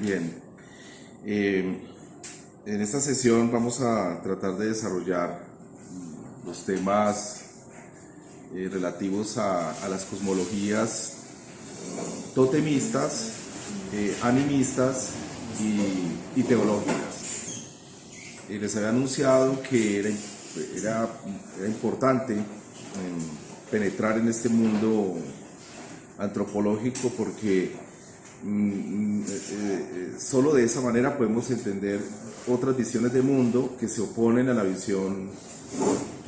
Bien, eh, en esta sesión vamos a tratar de desarrollar los temas relativos a las cosmologías totemistas, animistas y teológicas. Les había anunciado que era importante penetrar en este mundo antropológico porque solo de esa manera podemos entender otras visiones de mundo que se oponen a la visión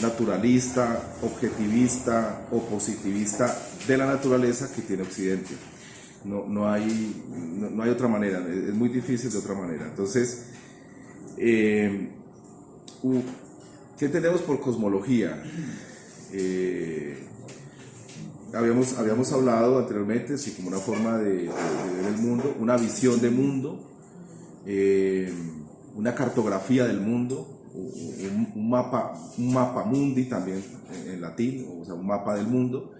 naturalista, objetivista o positivista de la naturaleza que tiene Occidente. No hay otra manera, es muy difícil de otra manera. Entonces, ¿qué entendemos por cosmología? Habíamos hablado anteriormente, sí, como una forma de ver el mundo, una visión de mundo, una cartografía del mundo, un mapa mundi también en latín, o sea, un mapa del mundo,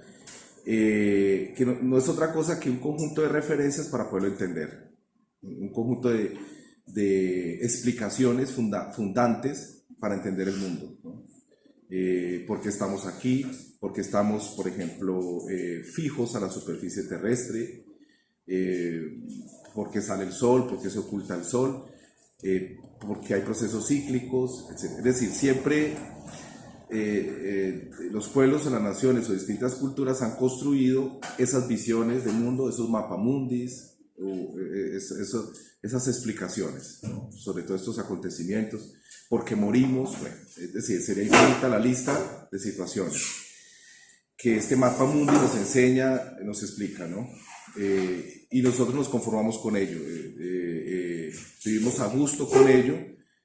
que no es otra cosa que un conjunto de referencias para poderlo entender, un conjunto de explicaciones fundantes para entender el mundo, ¿no? Por qué estamos aquí, por qué estamos, por ejemplo, fijos a la superficie terrestre, por qué sale el sol, por qué se oculta el sol, por qué hay procesos cíclicos, etc. Es decir, siempre los pueblos o las naciones o distintas culturas han construido esas visiones del mundo, esos mapamundis, esas explicaciones, ¿no? Sobre todos estos acontecimientos, porque morimos, bueno, es decir, sería infinita la lista de situaciones que este mapa mundi nos enseña, nos explica, ¿no? Y nosotros nos conformamos con ello, vivimos a gusto con ello,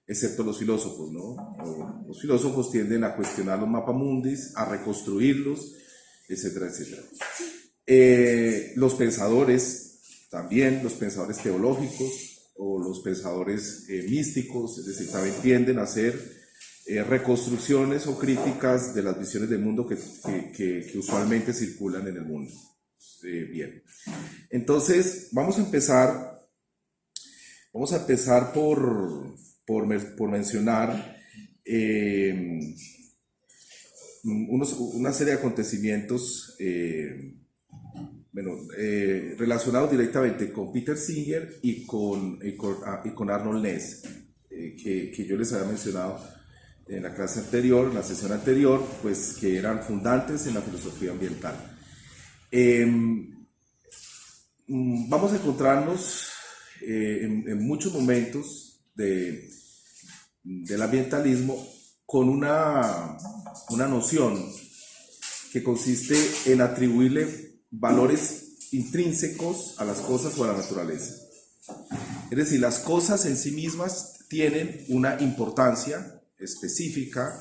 excepto los filósofos, ¿no? Los filósofos tienden a cuestionar los mapamundis, a reconstruirlos, etcétera, etcétera. Los pensadores, también los pensadores teológicos o los pensadores místicos, es decir, también tienden a hacer reconstrucciones o críticas de las visiones del mundo que usualmente circulan en el mundo. Bien, entonces vamos a empezar por mencionar una serie de acontecimientos relacionados directamente con Peter Singer y con Arnold Ness, que yo les había mencionado en la clase anterior, en la sesión anterior, pues que eran fundantes en la filosofía ambiental. Vamos a encontrarnos en muchos momentos del ambientalismo con una noción que consiste en atribuirle valores intrínsecos a las cosas o a la naturaleza. Es decir, las cosas en sí mismas tienen una importancia específica,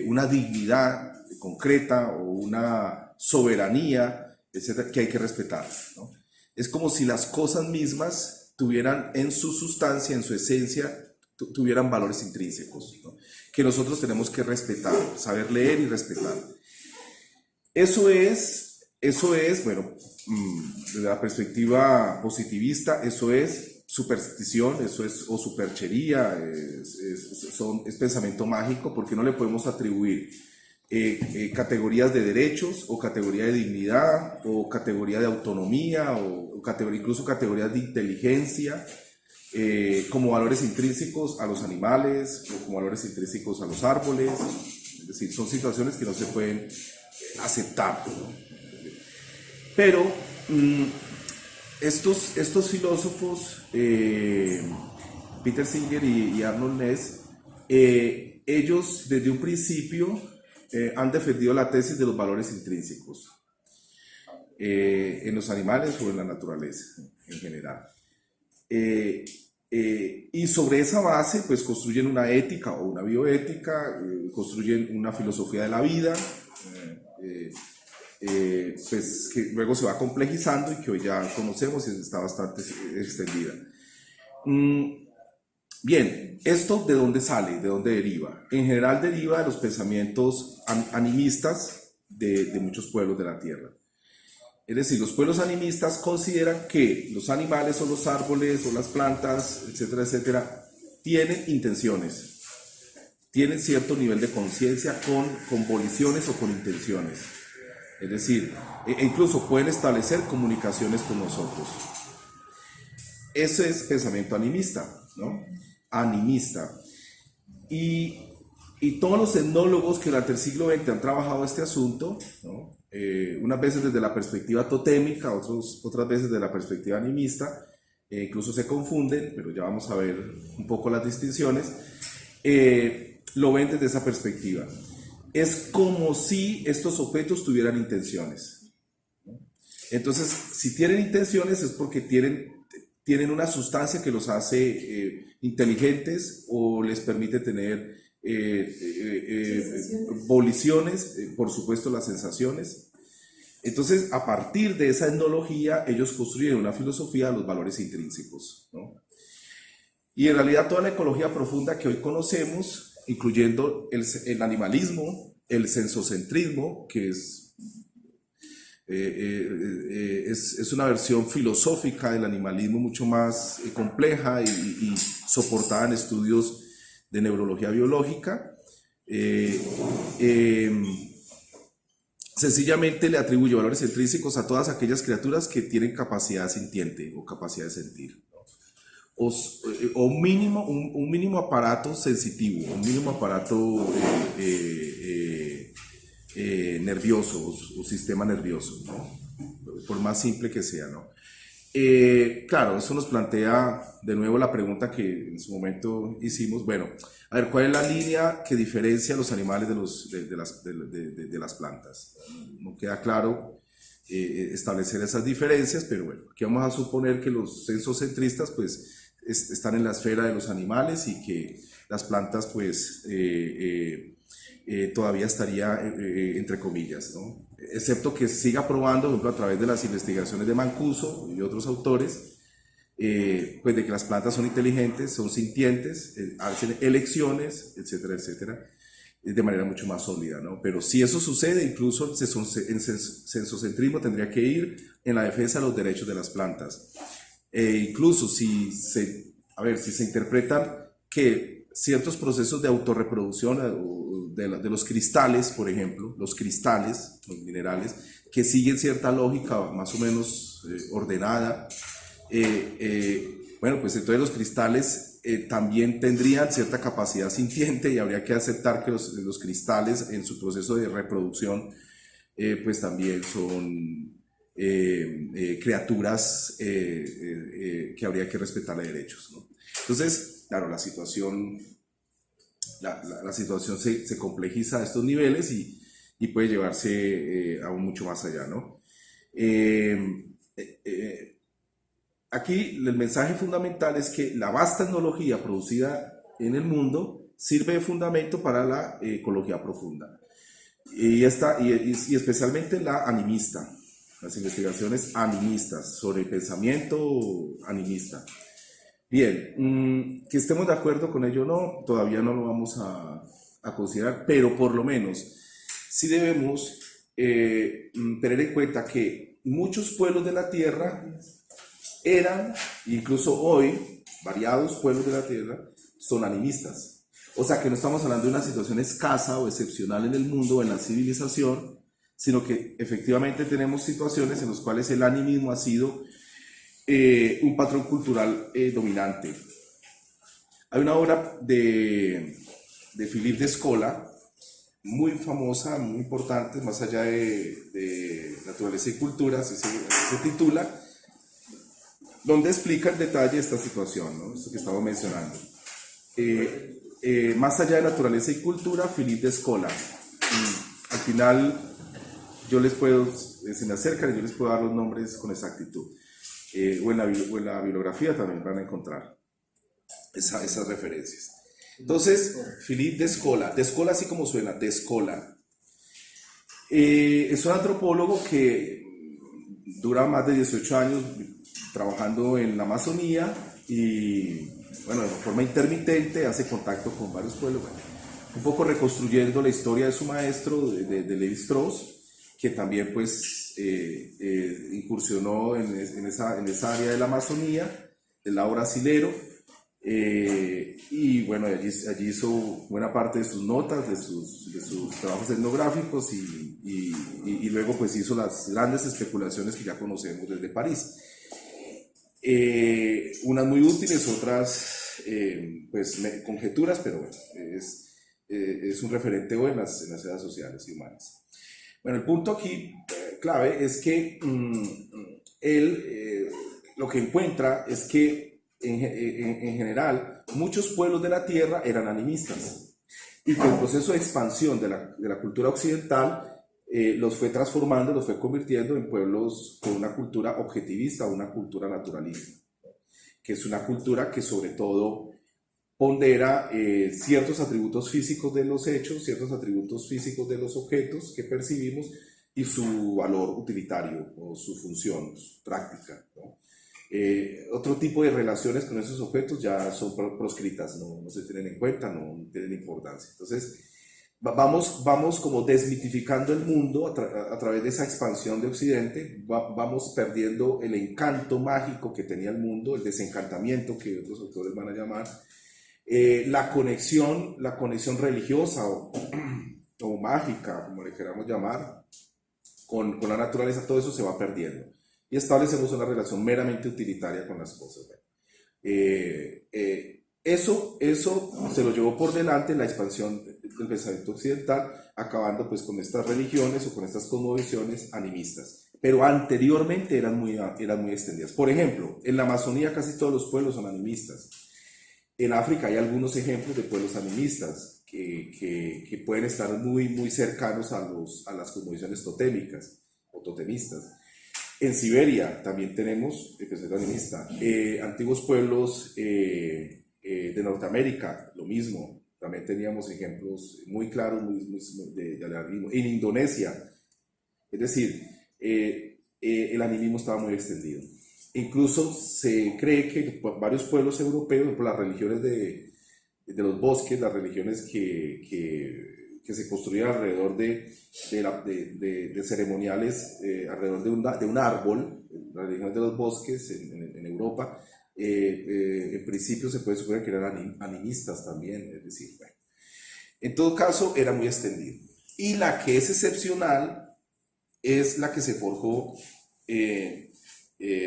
una dignidad concreta o una soberanía, etcétera, que hay que respetar, ¿no? Es como si las cosas mismas tuvieran en su sustancia, en su esencia, tuvieran valores intrínsecos, ¿no? Que nosotros tenemos que respetar, saber leer y respetar. Eso es, bueno, desde la perspectiva positivista, eso es superstición, eso es o superchería, es pensamiento mágico, porque no le podemos atribuir categorías de derechos o categoría de dignidad o categoría de autonomía o incluso categorías de inteligencia como valores intrínsecos a los animales o como valores intrínsecos a los árboles. Es decir, son situaciones que no se pueden aceptar, ¿no? Pero estos filósofos, Peter Singer y Arnold Ness, ellos desde un principio han defendido la tesis de los valores intrínsecos en los animales o en la naturaleza en general. Y sobre esa base pues construyen una ética o una bioética, construyen una filosofía de la vida, pues que luego se va complejizando y que hoy ya conocemos y está bastante extendida. Bien, ¿esto de dónde sale? ¿De dónde deriva? En general deriva de los pensamientos animistas de muchos pueblos de la Tierra. Es decir, los pueblos animistas consideran que los animales o los árboles o las plantas, etcétera, etcétera, tienen intenciones, tienen cierto nivel de conciencia con voliciones o con intenciones. Es decir, incluso pueden establecer comunicaciones con nosotros. Ese es pensamiento animista, ¿no? Animista. Y todos los etnólogos que durante el siglo XX han trabajado este asunto, ¿no? Unas veces desde la perspectiva totémica, otras veces desde la perspectiva animista, incluso se confunden, pero ya vamos a ver un poco las distinciones, lo ven desde esa perspectiva. Es como si estos objetos tuvieran intenciones, ¿no? Entonces, si tienen intenciones es porque tienen una sustancia que los hace inteligentes o les permite tener voliciones, por supuesto las sensaciones. Entonces, a partir de esa etnología, ellos construyen una filosofía de los valores intrínsecos, ¿no? Y en realidad toda la ecología profunda que hoy conocemos, incluyendo el animalismo, el sensocentrismo, que es una versión filosófica del animalismo mucho más compleja y soportada en estudios de neurología biológica, sencillamente le atribuye valores intrínsecos a todas aquellas criaturas que tienen capacidad sintiente o capacidad de sentir, ¿no? O un mínimo aparato sensitivo, un mínimo aparato nervioso o sistema nervioso, ¿no? Por más simple que sea, ¿no? Claro, eso nos plantea de nuevo la pregunta que en su momento hicimos. Bueno, a ver, ¿cuál es la línea que diferencia a los animales de las plantas? No queda claro establecer esas diferencias, pero bueno, aquí vamos a suponer que los sensocentristas pues están en la esfera de los animales y que las plantas pues todavía estaría entre comillas, ¿no? Excepto que siga probando, por ejemplo, a través de las investigaciones de Mancuso y otros autores, pues de que las plantas son inteligentes, son sintientes, hacen elecciones, etcétera, etcétera, de manera mucho más sólida, ¿no? Pero si eso sucede, incluso en sensocentrismo tendría que ir en la defensa de los derechos de las plantas. Incluso si se interpretan que ciertos procesos de autorreproducción de los cristales, por ejemplo, los cristales, los minerales, que siguen cierta lógica más o menos ordenada, bueno, pues entonces los cristales también tendrían cierta capacidad sintiente y habría que aceptar que los cristales en su proceso de reproducción pues también son criaturas que habría que respetarle derechos, ¿no? Entonces, claro, la situación se complejiza a estos niveles y puede llevarse aún mucho más allá, ¿no? Aquí el mensaje fundamental es que la vasta etnología producida en el mundo sirve de fundamento para la ecología profunda y especialmente la animista, las investigaciones animistas sobre el pensamiento animista. Bien, que estemos de acuerdo con ello o no, todavía no lo vamos a considerar, pero por lo menos sí debemos tener en cuenta que muchos pueblos de la Tierra eran, incluso hoy, variados pueblos de la Tierra son animistas. O sea que no estamos hablando de una situación escasa o excepcional en el mundo o en la civilización, sino que efectivamente tenemos situaciones en las cuales el animismo ha sido un patrón cultural dominante. Hay una obra de Philippe Descola, muy famosa, muy importante, más allá de Naturaleza y Cultura, se titula, donde explica en detalle esta situación, ¿no? Esto que estamos mencionando. Más allá de Naturaleza y Cultura, Philippe Descola. Al final, yo les puedo, se me acercan y yo les puedo dar los nombres con exactitud. O en la bibliografía también van a encontrar esas referencias. Entonces, Philippe Descola así como suena, Descola, es un antropólogo que dura más de 18 años trabajando en la Amazonía y, bueno, de forma intermitente hace contacto con varios pueblos, bueno, un poco reconstruyendo la historia de su maestro, de Levi Strauss, que también pues incursionó en esa área de la Amazonía, del lado brasilero, y bueno, allí hizo buena parte de sus notas, de sus trabajos etnográficos y luego pues hizo las grandes especulaciones que ya conocemos desde París. Unas muy útiles, otras pues conjeturas, pero bueno, es un referente hoy en las ciencias sociales y humanas. Bueno, el punto aquí clave es que él lo que encuentra es que en general muchos pueblos de la Tierra eran animistas y que el proceso de expansión de la cultura occidental los fue transformando, los fue convirtiendo en pueblos con una cultura objetivista, una cultura naturalista, que es una cultura que sobre todo pondera ciertos atributos físicos de los hechos, ciertos atributos físicos de los objetos que percibimos y su valor utilitario o su función su práctica, ¿no? Otro tipo de relaciones con esos objetos ya son proscritas, no se tienen en cuenta, no tienen importancia. Entonces, vamos como desmitificando el mundo a través de esa expansión de Occidente, vamos perdiendo el encanto mágico que tenía el mundo, el desencantamiento que otros autores van a llamar, la conexión religiosa o mágica, como le queramos llamar, con la naturaleza, todo eso se va perdiendo. Y establecemos una relación meramente utilitaria con las cosas. Bueno, eso se lo llevó por delante la expansión del pensamiento occidental, acabando pues con estas religiones o con estas cosmovisiones animistas. Pero anteriormente eran muy extendidas. Por ejemplo, en la Amazonía casi todos los pueblos son animistas. En África hay algunos ejemplos de pueblos animistas que pueden estar muy cercanos a las cosmovisiones totémicas o totemistas. En Siberia también tenemos pensamiento animista. Antiguos pueblos de Norteamérica, lo mismo. También teníamos ejemplos muy claros de animismo. En Indonesia, es decir, el animismo estaba muy extendido. Incluso se cree que varios pueblos europeos, por las religiones de los bosques, las religiones que se construían alrededor de ceremoniales, alrededor de un árbol, las religiones de los bosques en Europa, en principio se puede suponer que eran animistas también, es decir, bueno, en todo caso era muy extendido. Y la que es excepcional es la que se forjó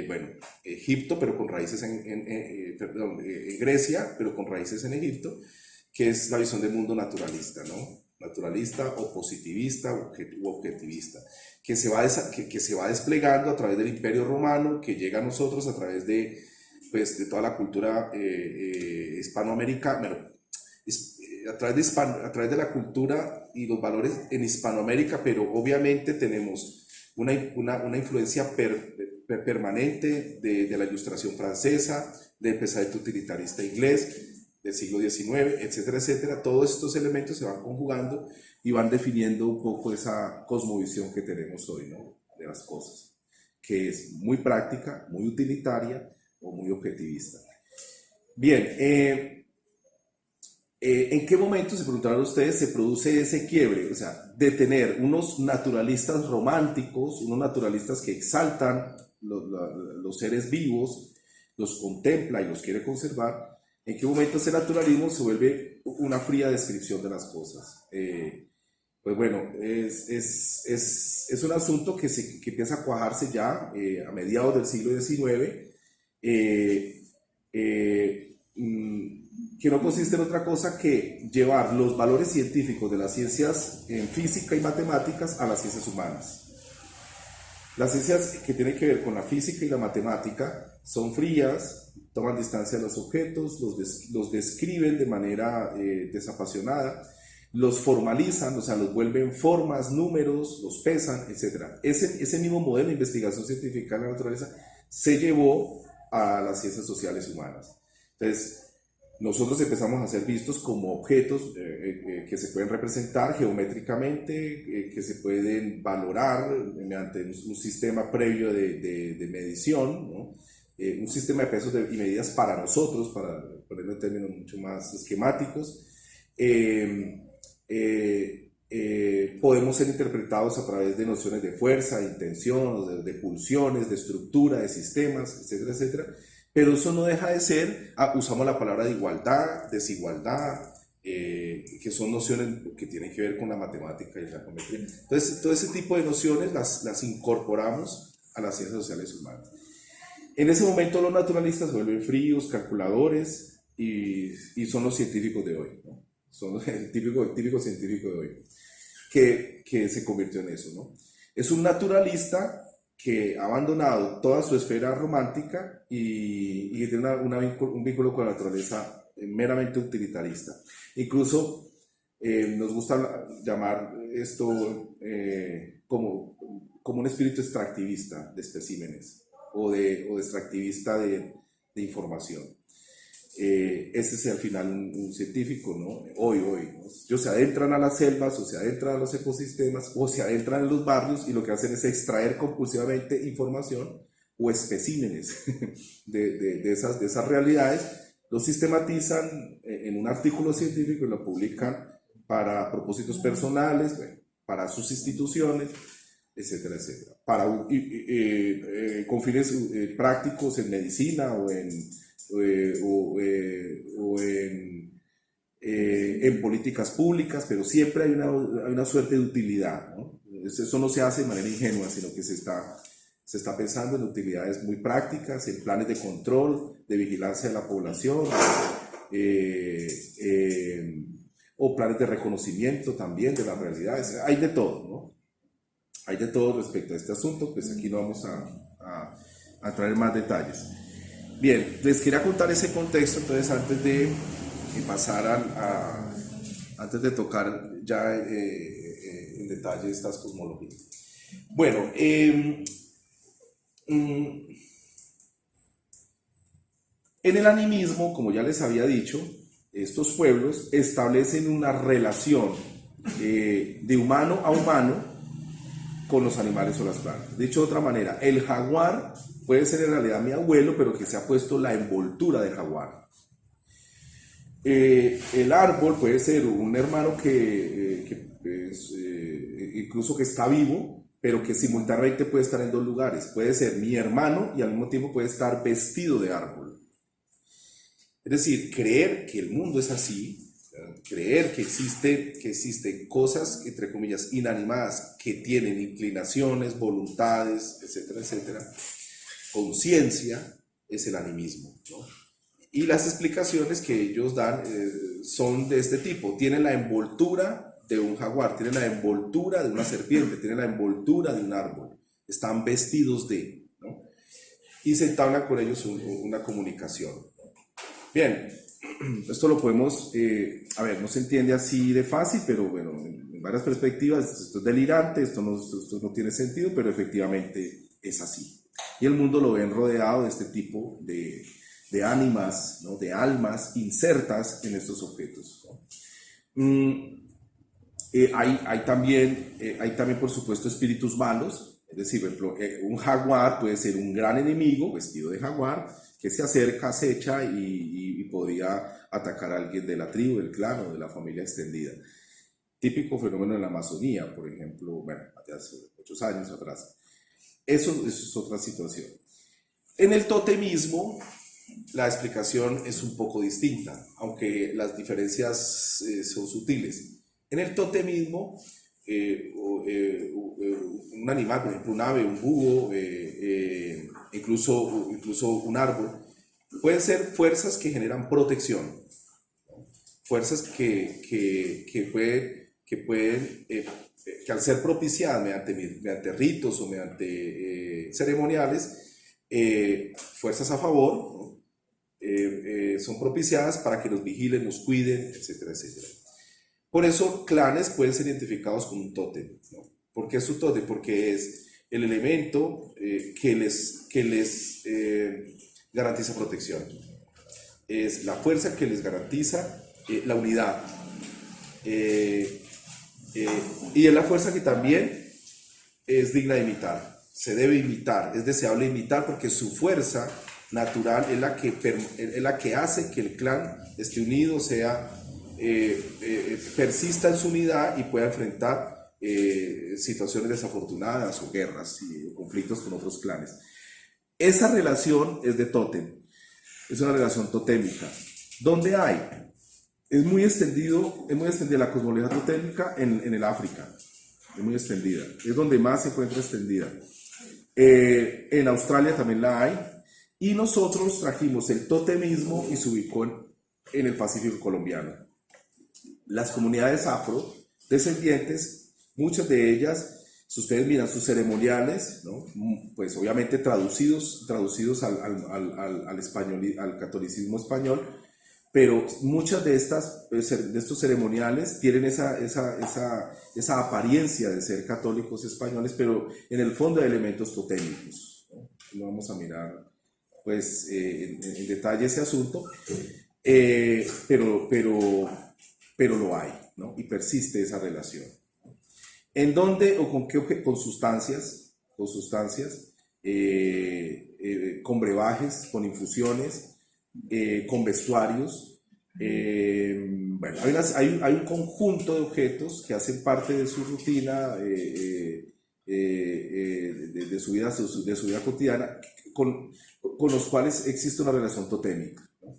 bueno, Egipto, pero con raíces en Grecia, pero con raíces en Egipto, que es la visión del mundo naturalista, ¿no? Naturalista o positivista u objetivista, que se va desplegando a través del Imperio Romano, que llega a nosotros a través pues, de toda la cultura hispanoamericana, bueno, a través de la cultura y los valores en Hispanoamérica, pero obviamente tenemos una influencia permanente de la Ilustración francesa, del pensamiento utilitarista inglés del siglo XIX, etcétera, etcétera. Todos estos elementos se van conjugando y van definiendo un poco esa cosmovisión que tenemos hoy, ¿no? De las cosas, que es muy práctica, muy utilitaria o muy objetivista. Bien, ¿en qué momento, se preguntarán ustedes, se produce ese quiebre? O sea, de tener unos naturalistas románticos, unos naturalistas que exaltan los seres vivos, los contempla y los quiere conservar. ¿En qué momento ese naturalismo se vuelve una fría descripción de las cosas? Pues bueno, es un asunto que empieza a cuajarse ya a mediados del siglo XIX, eh, que no consiste en otra cosa que llevar los valores científicos de las ciencias en física y matemáticas a las ciencias humanas. Las ciencias que tienen que ver con la física y la matemática son frías, toman distancia de los objetos, los describen de manera desapasionada, los formalizan, o sea, los vuelven formas, números, los pesan, etc. Ese mismo modelo de investigación científica en la naturaleza se llevó a las ciencias sociales humanas. Entonces, nosotros empezamos a ser vistos como objetos que se pueden representar geométricamente, que se pueden valorar mediante un sistema previo de medición, ¿no? Un sistema de pesos y medidas para nosotros, para ponerlo en términos mucho más esquemáticos. podemos ser interpretados a través de nociones de fuerza, de intención, de pulsiones, de estructura, de sistemas, etcétera, etcétera. Pero eso no deja de ser, usamos la palabra de igualdad, desigualdad, que son nociones que tienen que ver con la matemática y la geometría. Entonces, todo ese tipo de nociones las incorporamos a las ciencias sociales humanas. En ese momento los naturalistas se vuelven fríos, calculadores, y son los científicos de hoy, ¿no? Son el típico científico de hoy, que se convirtió en eso, ¿no? Es un naturalista que ha abandonado toda su esfera romántica y tiene un vínculo con la naturaleza meramente utilitarista. Incluso nos gusta llamar esto como un espíritu extractivista de especímenes o de extractivista de información. Ese es al final un científico, ¿no? Hoy, ¿no? Ellos se adentran a las selvas o se adentran a los ecosistemas o se adentran en los barrios y lo que hacen es extraer compulsivamente información o especímenes de esas realidades, lo sistematizan en un artículo científico y lo publican para propósitos personales, para sus instituciones, etcétera, etcétera. Con fines prácticos en medicina o en políticas públicas, pero siempre hay una suerte de utilidad, ¿no? Eso no se hace de manera ingenua, sino que se está pensando en utilidades muy prácticas, en planes de control, de vigilancia de la población, o planes de reconocimiento también de las realidades. Hay de todo, ¿no? Hay de todo respecto a este asunto, pues aquí no vamos a traer más detalles. Bien, les quería contar ese contexto, entonces antes de pasar antes de tocar ya en detalle estas cosmologías. Bueno, en el animismo, como ya les había dicho, estos pueblos establecen una relación de humano a humano con los animales o las plantas. Dicho de otra manera, el jaguar puede ser en realidad mi abuelo, pero que se ha puesto la envoltura de jaguar. El árbol puede ser un hermano incluso que está vivo, pero que simultáneamente puede estar en dos lugares. Puede ser mi hermano y al mismo tiempo puede estar vestido de árbol. Es decir, creer que el mundo es así, creer que existen cosas, entre comillas, inanimadas, que tienen inclinaciones, voluntades, etcétera, etcétera, conciencia, es el animismo, ¿no? Y las explicaciones que ellos dan son de este tipo. Tienen la envoltura de un jaguar, tienen la envoltura de una serpiente, tienen la envoltura de un árbol. Están vestidos de, ¿no? Y se entabla con ellos una comunicación. Bien, esto lo podemos, no se entiende así de fácil, pero bueno, en varias perspectivas, esto es delirante, esto no tiene sentido, pero efectivamente es así. Y el mundo lo ven rodeado de este tipo de ánimas, ¿no? De almas insertas en estos objetos, ¿no? Hay también, por supuesto, espíritus malos, es decir, por ejemplo, un jaguar puede ser un gran enemigo vestido de jaguar que se acerca, acecha y podría atacar a alguien de la tribu, del clan o de la familia extendida. Típico fenómeno en la Amazonía, por ejemplo, bueno, hace muchos años atrás. Eso es otra situación. En el totemismo, la explicación es un poco distinta, aunque las diferencias son sutiles. En el totemismo, un animal, por ejemplo un ave, un búho, incluso un árbol, pueden ser fuerzas que generan protección, ¿no? Fuerzas que pueden que al ser propiciadas mediante ritos o mediante ceremoniales, fuerzas a favor, ¿no? Son propiciadas para que los vigilen, los cuiden, etcétera, etcétera. Por eso, clanes pueden ser identificados con un tótem, ¿no? ¿Por qué es un tótem? Porque es el elemento que les garantiza protección. Es la fuerza que les garantiza la unidad. Y es la fuerza que también es digna de imitar. Se debe imitar, es deseable imitar porque su fuerza natural es la que hace que el clan esté unido, sea persista en su unidad y pueda enfrentar situaciones desafortunadas o guerras y conflictos con otros clanes. Esa relación es de tótem, es una relación totémica. ¿Dónde hay? Es muy extendida la cosmología totémica en el África, es muy extendida, es donde más se encuentra extendida. En Australia también la hay, y nosotros trajimos el totemismo y se ubicó en el Pacífico colombiano. Las comunidades afrodescendientes, muchas de ellas, si ustedes miran sus ceremoniales, ¿no? Pues obviamente traducidos al español, al catolicismo español, pero muchas de estos ceremoniales tienen esa apariencia de ser católicos españoles, pero en el fondo hay elementos totémicos, ¿no? No vamos a mirar pues en detalle ese asunto, pero lo hay, ¿no? Y persiste esa relación. ¿En dónde o con qué? Con sustancias, con brebajes, con infusiones, con vestuarios. Bueno, hay un conjunto de objetos que hacen parte de su rutina, de su vida cotidiana, con los cuales existe una relación totémica, ¿no?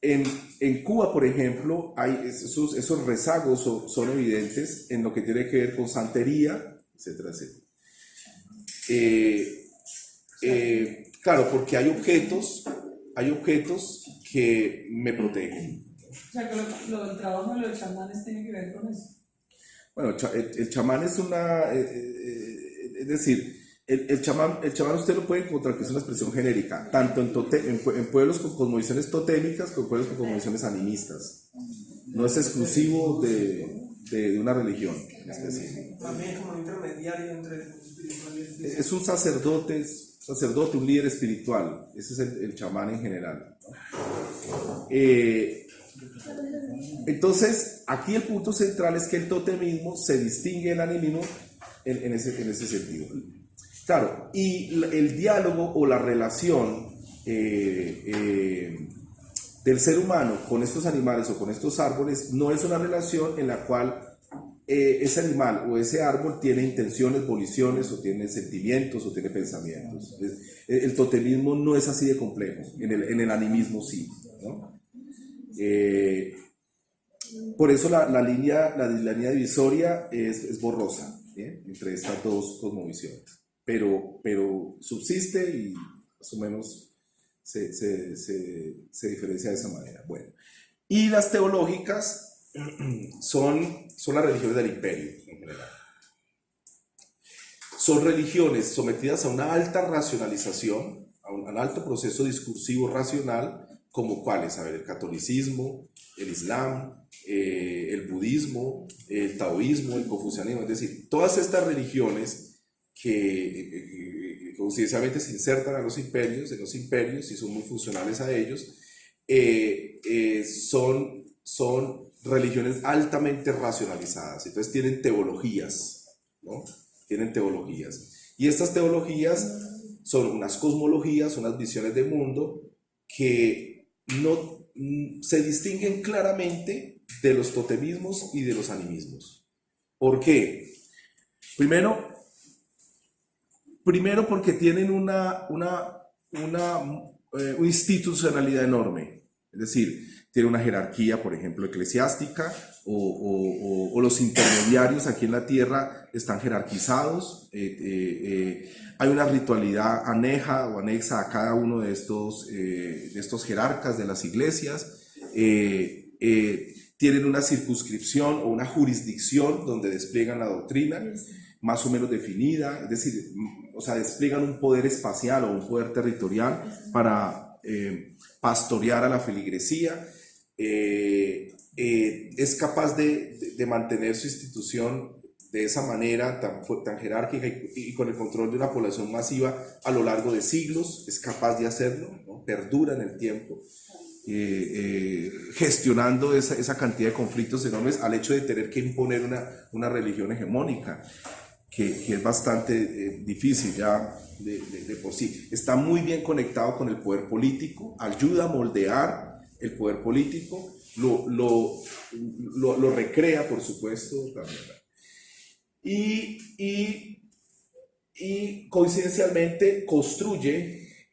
En Cuba, por ejemplo, hay esos rezagos son evidentes en lo que tiene que ver con santería, etcétera, etcétera. Claro, porque hay objetos que me protegen. O sea, que el trabajo de los chamanes tiene que ver con eso. Bueno, el chamán es es decir, el chamán usted lo puede encontrar, que es una expresión genérica, tanto en pueblos con cosmovisiones totémicas como en pueblos con cosmovisiones animistas. No es exclusivo de una religión en específico. También es como un intermediario entre espirituales. Es un sacerdote, un líder espiritual. Ese es el chamán en general. Entonces, aquí el punto central es que el totemismo se distingue del animismo en ese sentido. Claro, y el diálogo o la relación del ser humano con estos animales o con estos árboles no es una relación en la cual ese animal o ese árbol tiene intenciones, voliciones, o tiene sentimientos, o tiene pensamientos. El totemismo no es así de complejo, en el animismo sí, ¿no? Por eso la línea divisoria es borrosa, ¿bien? Entre estas dos cosmovisiones, pero subsiste y más o menos se diferencia de esa manera. Bueno, y las teológicas son las religiones del imperio en general. Son religiones sometidas a una alta racionalización, a un alto proceso discursivo racional, como cuáles, a ver, el catolicismo, el islam, el budismo, el taoísmo, el confucianismo, es decir, todas estas religiones que coincidencialmente se insertan en los imperios y son muy funcionales a ellos, son religiones altamente racionalizadas, entonces tienen teologías, ¿no? Tienen teologías. Y estas teologías son unas cosmologías, unas visiones de mundo que no se distinguen claramente de los totemismos y de los animismos. ¿Por qué? Primero porque tienen una institucionalidad enorme, es decir, tiene una jerarquía, por ejemplo, eclesiástica, o los intermediarios aquí en la tierra están jerarquizados. Hay una ritualidad anexa a cada uno de estos jerarcas de las iglesias. Tienen una circunscripción o una jurisdicción donde despliegan la doctrina más o menos definida, es decir, o sea, despliegan un poder espacial o un poder territorial para pastorear a la feligresía. Es capaz de mantener su institución de esa manera tan jerárquica y con el control de una población masiva a lo largo de siglos, es capaz de hacerlo, ¿no? Perdura en el tiempo, gestionando esa cantidad de conflictos enormes al hecho de tener que imponer una religión hegemónica, que es bastante difícil ya de por sí. Está muy bien conectado con el poder político, ayuda a moldear el poder político, lo recrea, por supuesto, también. Y coincidencialmente construye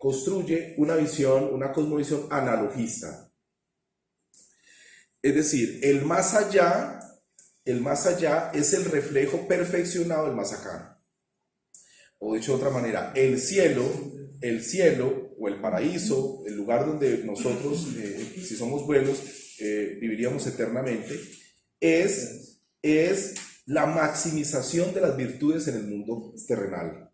una visión, una cosmovisión analogista. Es decir, el más allá es el reflejo perfeccionado del más acá. O dicho de otra manera, el cielo o el paraíso, el lugar donde nosotros, si somos buenos, viviríamos eternamente, es la maximización de las virtudes en el mundo terrenal,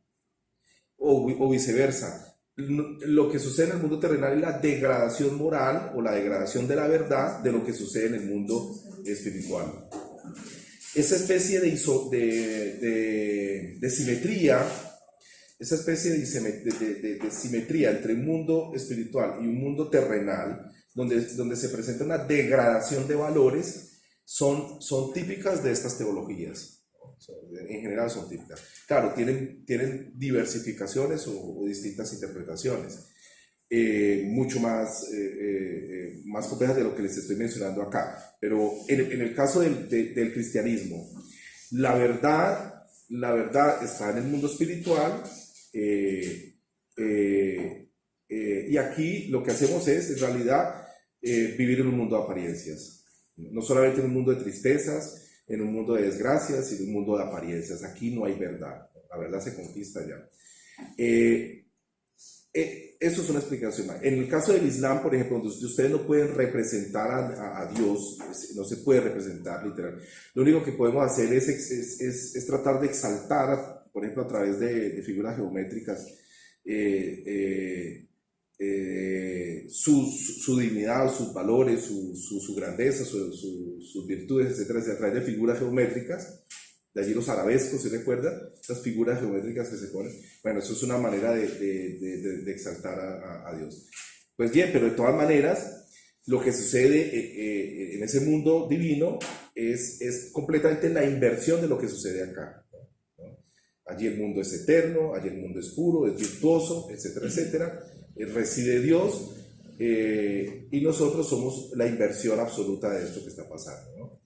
o viceversa. Lo que sucede en el mundo terrenal es la degradación moral o la degradación de la verdad de lo que sucede en el mundo espiritual. Esa especie de simetría, esa especie de simetría entre un mundo espiritual y un mundo terrenal, donde se presenta una degradación de valores, son típicas de estas teologías. En general son típicas. Claro, tienen diversificaciones o distintas interpretaciones, mucho más complejas de lo que les estoy mencionando acá. Pero en el caso del cristianismo, la verdad está en el mundo espiritual, y aquí lo que hacemos es, en realidad, vivir en un mundo de apariencias. No solamente en un mundo de tristezas, en un mundo de desgracias, sino en un mundo de apariencias. Aquí no hay verdad. La verdad se conquista ya. Eso es una explicación más. En el caso del Islam, por ejemplo, donde ustedes no pueden representar a Dios, no se puede representar literal. Lo único que podemos hacer es tratar de exaltar, por ejemplo, a través de figuras geométricas, su dignidad, sus valores, su grandeza, sus virtudes, etcétera, a través de figuras geométricas. De allí los arabescos, ¿se recuerdan? Esas figuras geométricas que se ponen. Bueno, eso es una manera de exaltar a Dios. Pues bien, pero de todas maneras, lo que sucede en ese mundo divino es completamente la inversión de lo que sucede acá, ¿no? Allí el mundo es eterno, allí el mundo es puro, es virtuoso, etcétera, etcétera. Reside Dios, y nosotros somos la inversión absoluta de esto que está pasando, ¿no?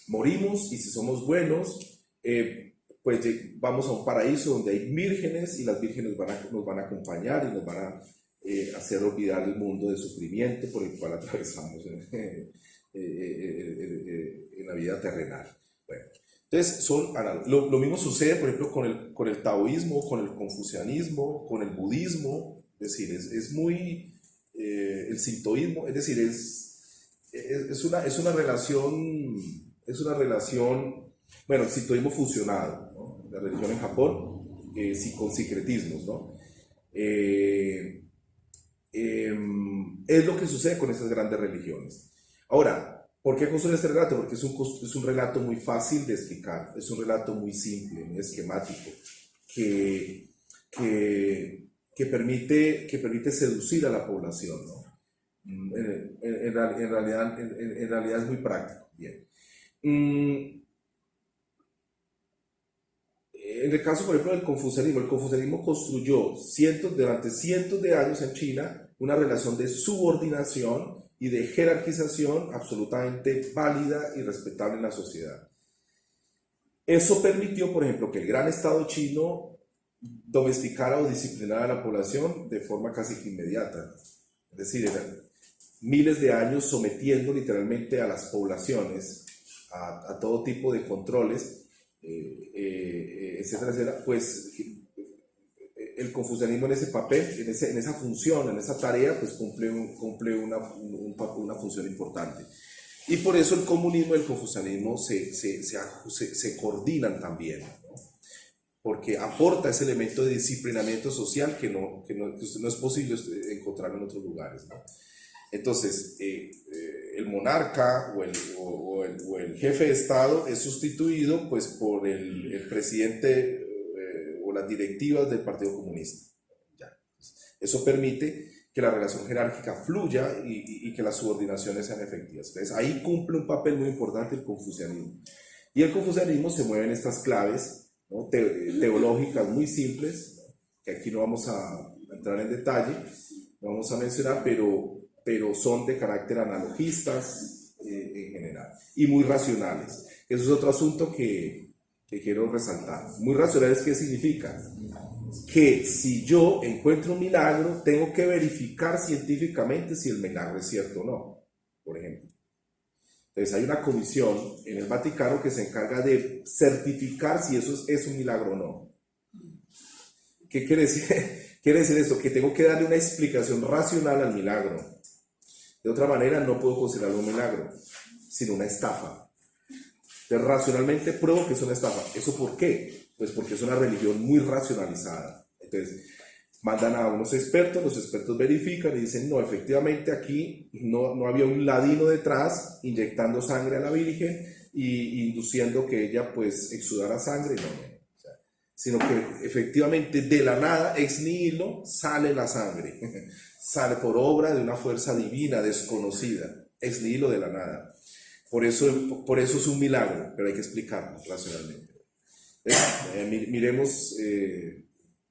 Morimos, y si somos buenos, pues vamos a un paraíso donde hay vírgenes, y las vírgenes nos van a acompañar y nos van a hacer olvidar el mundo de sufrimiento por el cual atravesamos en la vida terrenal. Bueno, entonces lo mismo sucede, por ejemplo, con el taoísmo, con el confucianismo, con el budismo. Es decir, es muy el sintoísmo, es decir, es una relación. Es una relación, bueno, el sintoísmo fusionado, ¿no? La religión en Japón, con sincretismos, ¿no? Es lo que sucede con estas grandes religiones. Ahora, ¿por qué construir este relato? Porque es un relato muy fácil de explicar, es un relato muy simple, muy esquemático, que permite seducir a la población, ¿no? En realidad es muy práctico. Bien. En el caso, por ejemplo, del confucianismo, el confucianismo construyó durante cientos de años en China una relación de subordinación y de jerarquización absolutamente válida y respetable en la sociedad. Eso permitió, por ejemplo, que el gran Estado chino domesticara o disciplinara a la población de forma casi que inmediata. Es decir, eran miles de años sometiendo literalmente a las poblaciones a todo tipo de controles, etcétera, etcétera. Pues el confucianismo en ese papel, en esa función, en esa tarea, pues cumple una función importante. Y por eso el comunismo y el confucianismo se coordinan también, ¿no? Porque aporta ese elemento de disciplinamiento social que no es posible encontrar en otros lugares, ¿no? Entonces, el monarca o el jefe de Estado es sustituido, pues, por el presidente o las directivas del Partido Comunista. Ya. Eso permite que la relación jerárquica fluya y que las subordinaciones sean efectivas. Entonces, ahí cumple un papel muy importante el confucianismo. Y el confucianismo se mueve en estas claves, ¿no? Teológicas muy simples, ¿no? Que aquí no vamos a entrar en detalle, no vamos a mencionar, pero pero son de carácter analogistas en general y muy racionales. Eso es otro asunto que quiero resaltar. Muy racionales, ¿qué significa? Que si yo encuentro un milagro, tengo que verificar científicamente si el milagro es cierto o no, por ejemplo. Entonces hay una comisión en el Vaticano que se encarga de certificar si eso es un milagro o no. ¿Qué quiere decir? Quiere decir esto, que tengo que darle una explicación racional al milagro. De otra manera no puedo considerarlo un milagro, sino una estafa. Entonces racionalmente pruebo que es una estafa. ¿Eso por qué? Pues porque es una religión muy racionalizada. Entonces mandan a unos expertos, los expertos verifican y dicen, no, efectivamente aquí no había un ladino detrás inyectando sangre a la Virgen y induciendo que ella pues exudara sangre, no, o sea, sino que efectivamente de la nada, ex nihilo, sale la sangre, sale por obra de una fuerza divina desconocida, ex nihilo de la nada. Por eso es un milagro, pero hay que explicarlo racionalmente. Miremos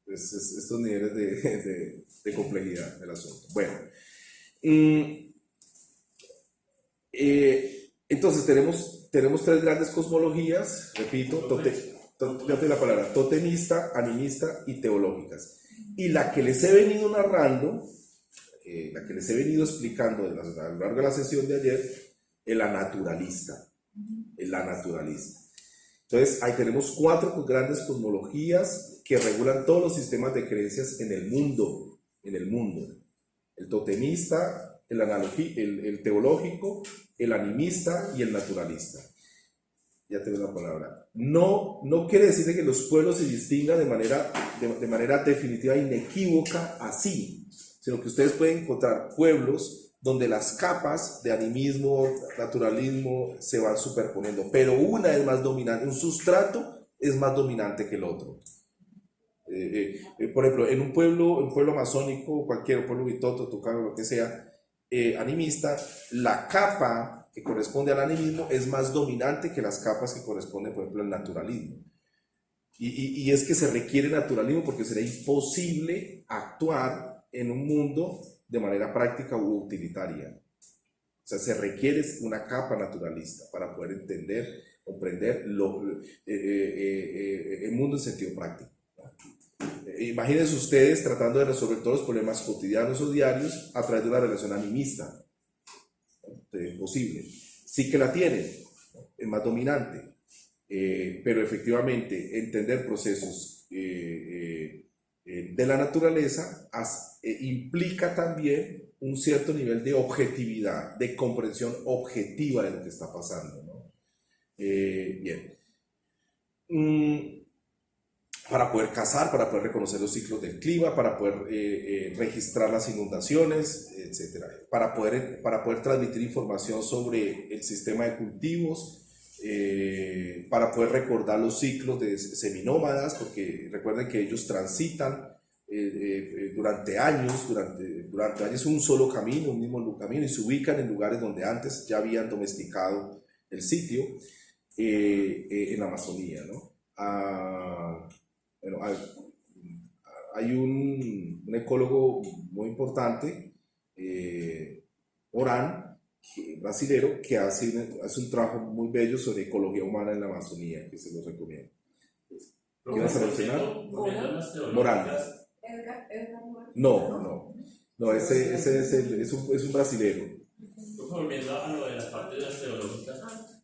estos niveles de complejidad del asunto. Bueno, entonces tenemos tres grandes cosmologías, repito, la palabra, totemista, animista y teológicas. Y la que les he venido narrando, la que les he venido explicando a lo largo de la sesión de ayer, es la naturalista. Entonces, ahí tenemos cuatro grandes cosmologías que regulan todos los sistemas de creencias en el mundo. El totemista, el teológico, el animista y el naturalista. Ya tengo la palabra. No quiere decir que los pueblos se distingan de manera definitiva e inequívoca así, sino que ustedes pueden encontrar pueblos donde las capas de animismo, naturalismo se van superponiendo, pero una es más dominante, un sustrato es más dominante que el otro. Por ejemplo, en un pueblo amazónico, cualquier pueblo Witoto, Tucano, lo que sea, animista, la capa que corresponde al animismo es más dominante que las capas que corresponden, por ejemplo, al naturalismo. Y es que se requiere naturalismo porque sería imposible actuar en un mundo de manera práctica u utilitaria. O sea, se requiere una capa naturalista para poder entender, comprender el mundo en sentido práctico. Imagínense ustedes tratando de resolver todos los problemas cotidianos o diarios a través de una relación animista. Es imposible. Sí que la tienen, es más dominante, pero efectivamente entender procesos de la naturaleza implica también un cierto nivel de objetividad, de comprensión objetiva de lo que está pasando, ¿no? Bien. Para poder cazar, para poder reconocer los ciclos del clima, para poder registrar las inundaciones, etc. Para poder transmitir información sobre el sistema de cultivos, para poder recordar los ciclos de seminómadas, porque recuerden que ellos transitan durante años un solo camino, un mismo camino, y se ubican en lugares donde antes ya habían domesticado el sitio, en la Amazonía, ¿no? Bueno, hay un ecólogo muy importante, Orán, brasilero, que hace un trabajo muy bello sobre ecología humana en la Amazonía, que se los recomiendo. ¿Quieres mencionar? Morán. No, ese es un brasilero. Volviendo a lo de la parte de las teológicas,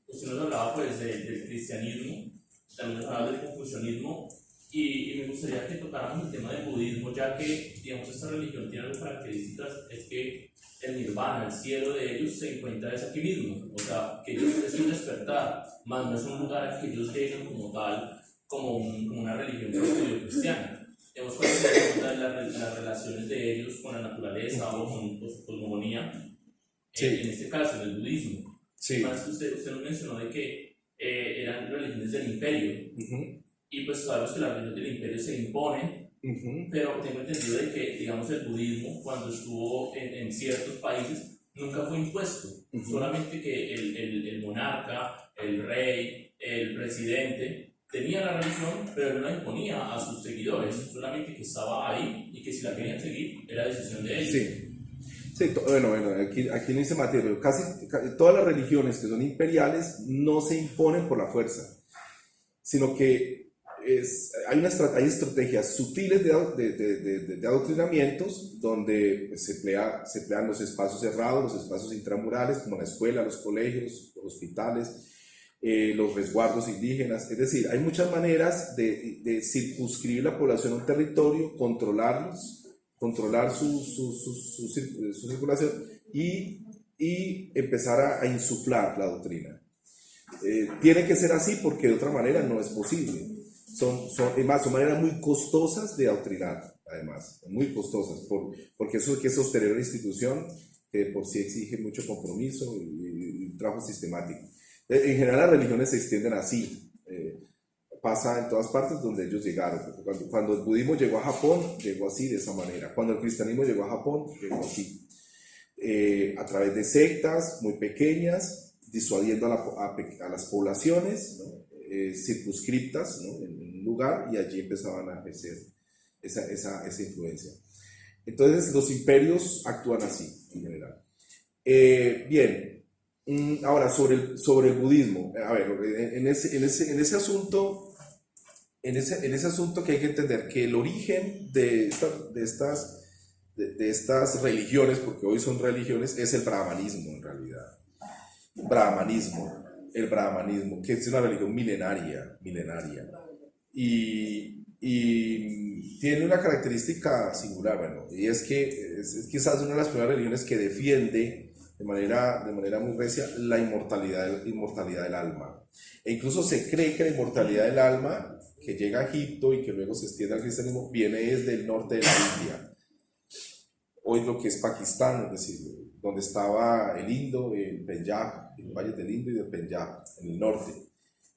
usted nos hablaba pues del cristianismo, también nos hablaba del confucianismo, y me gustaría que tocáramos el tema del budismo, ya que, digamos, esta religión tiene algo características, es que el nirvana, el cielo de ellos, se encuentra es aquí mismo, o sea, que ellos es un despertar, más no es un lugar al que ellos llegan como tal, como una religión cristiana. Hemos conocido las relaciones de ellos con la naturaleza o con su cosmogonía, sí. En este caso, en el budismo. Sí. Más usted nos mencionó de que eran religiones del imperio. Y pues sabemos que las religiones del imperio se imponen, pero tengo entendido de que, digamos, el budismo, cuando estuvo en ciertos países, nunca fue impuesto, solamente que el monarca, el rey, el presidente, tenía la religión, pero no la imponía a sus seguidores, solamente que estaba ahí y que si la querían seguir, era decisión de ellos. Sí. Sí, bueno, aquí no dice Mateo, pero casi todas las religiones que son imperiales no se imponen por la fuerza, sino que hay estrategias sutiles de adoctrinamientos donde se emplean los espacios cerrados, los espacios intramurales, como la escuela, los colegios, los hospitales, los resguardos indígenas. Es decir, hay muchas maneras de circunscribir la población a un territorio, controlar su circulación y empezar a insuflar la doctrina. Tiene que ser así porque de otra manera no es posible. Son maneras muy costosas de adoctrinar, además, muy costosas, porque eso hay que sostener una institución que por sí exige mucho compromiso y un trabajo sistemático. En general las religiones se extienden así. Pasa en todas partes donde ellos llegaron. Cuando el budismo llegó a Japón, llegó así, de esa manera. Cuando el cristianismo llegó a Japón, llegó así. A través de sectas muy pequeñas, disuadiendo a las poblaciones, ¿no? Circunscriptas, ¿no? En un lugar, y allí empezaban a ejercer esa influencia. Entonces los imperios actúan así, en general. Bien. Ahora, sobre el budismo, a ver, en ese asunto que hay que entender que el origen de estas religiones, porque hoy son religiones, es el brahmanismo en realidad. El brahmanismo, que es una religión milenaria, y tiene una característica singular, bueno, y es que es quizás una de las primeras religiones que defiende de manera muy recia la inmortalidad del alma. E incluso se cree que la inmortalidad del alma, que llega a Egipto y que luego se extiende al cristianismo, viene desde el norte de la India. Hoy lo que es Pakistán, es decir, donde estaba el Indo, el Penyab, el valle del Indo y del Penyab, en el norte,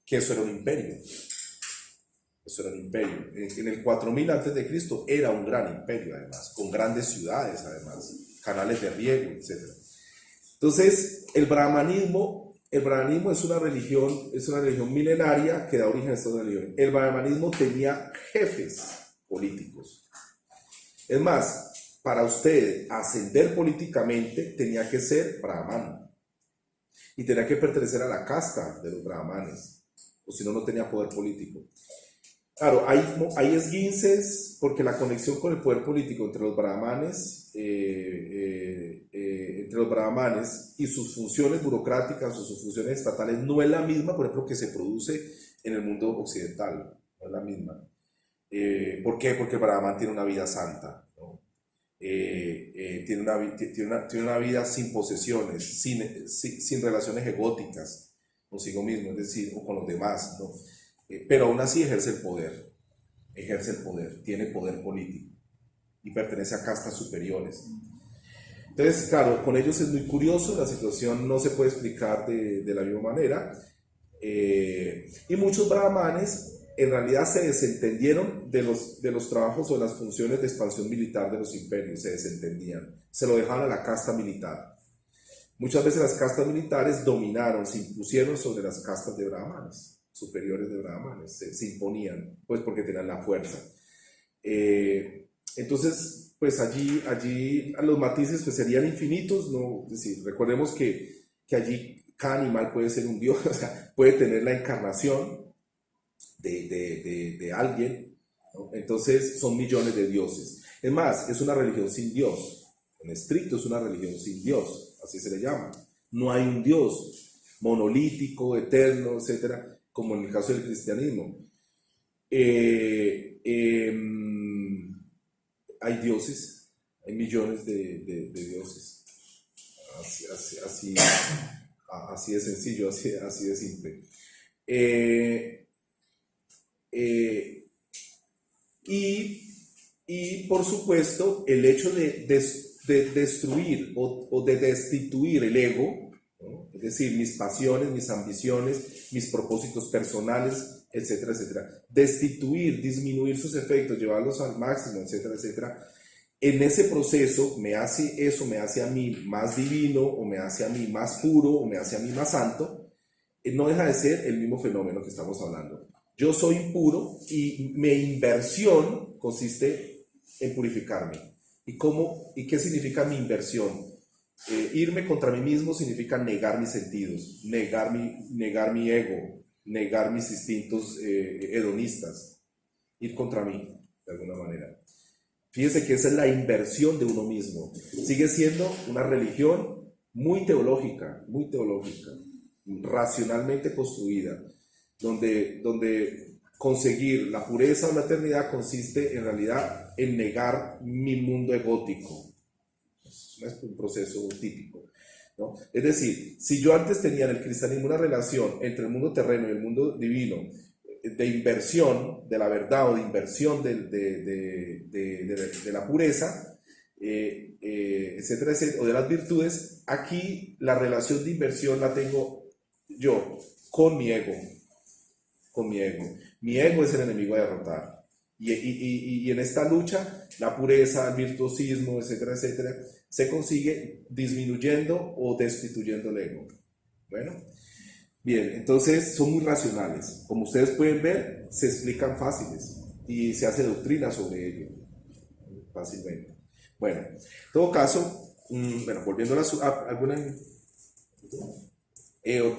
que eso era un imperio. En el 4000 a.C. era un gran imperio, además, con grandes ciudades, además, canales de riego, etc. Entonces, el brahmanismo es una religión milenaria que da origen a estas religiones. El brahmanismo tenía jefes políticos. Es más, para usted ascender políticamente tenía que ser brahman y tenía que pertenecer a la casta de los brahmanes, o si no, no tenía poder político. Claro, hay esguinces porque la conexión con el poder político entre los brahmanes y sus funciones burocráticas o sus funciones estatales no es la misma, por ejemplo, que se produce en el mundo occidental, no es la misma. ¿Por qué? Porque el brahman tiene una vida santa, ¿no? Tiene una vida sin posesiones, sin relaciones egóticas consigo mismo, es decir, o con los demás, ¿no? Pero aún así ejerce el poder, tiene poder político y pertenece a castas superiores. Entonces, claro, con ellos es muy curioso, la situación no se puede explicar de la misma manera, y muchos brahmanes en realidad se desentendieron de los trabajos o las funciones de expansión militar de los imperios, se desentendían, se lo dejaban a la casta militar. Muchas veces las castas militares dominaron, se impusieron sobre las castas de brahmanes, superiores de brahmanes, se imponían, pues porque tenían la fuerza. Entonces, pues allí los matices pues serían infinitos, ¿no? Es decir, recordemos que allí cada animal puede ser un dios, o sea, puede tener la encarnación de alguien, ¿no? Entonces son millones de dioses. Es más, es una religión sin Dios, en estricto es una religión sin Dios, así se le llama. No hay un Dios monolítico, eterno, etcétera, como en el caso del cristianismo. Hay dioses, hay millones de dioses. Así de sencillo, así de simple. Y por supuesto, el hecho de destruir o de destituir el ego, ¿no? Es decir, mis pasiones, mis ambiciones, mis propósitos personales, etcétera, etcétera. Destituir, disminuir sus efectos, llevarlos al máximo, etcétera, etcétera. En ese proceso me hace a mí más divino, o me hace a mí más puro, o me hace a mí más santo. No deja de ser el mismo fenómeno que estamos hablando. Yo soy impuro y mi inversión consiste en purificarme. ¿Y qué significa mi inversión? Irme contra mí mismo significa negar mis sentidos, negar mi ego, negar mis instintos hedonistas, ir contra mí, de alguna manera. Fíjense que esa es la inversión de uno mismo. Sigue siendo una religión muy teológica, racionalmente construida, donde conseguir la pureza o la eternidad consiste en realidad en negar mi mundo egótico. Es un proceso típico, ¿no? Es decir, si yo antes tenía en el cristianismo una relación entre el mundo terreno y el mundo divino, de inversión de la verdad o de inversión de la pureza, etcétera, etcétera, o de las virtudes, aquí la relación de inversión la tengo yo con mi ego. Mi ego es el enemigo a derrotar. Y en esta lucha, la pureza, el virtuosismo, etcétera, etcétera, se consigue disminuyendo o destituyendo el ego. Bueno, bien, entonces son muy racionales. Como ustedes pueden ver, se explican fáciles y se hace doctrina sobre ello fácilmente. Bueno, en todo caso, bueno, volviendo a alguna...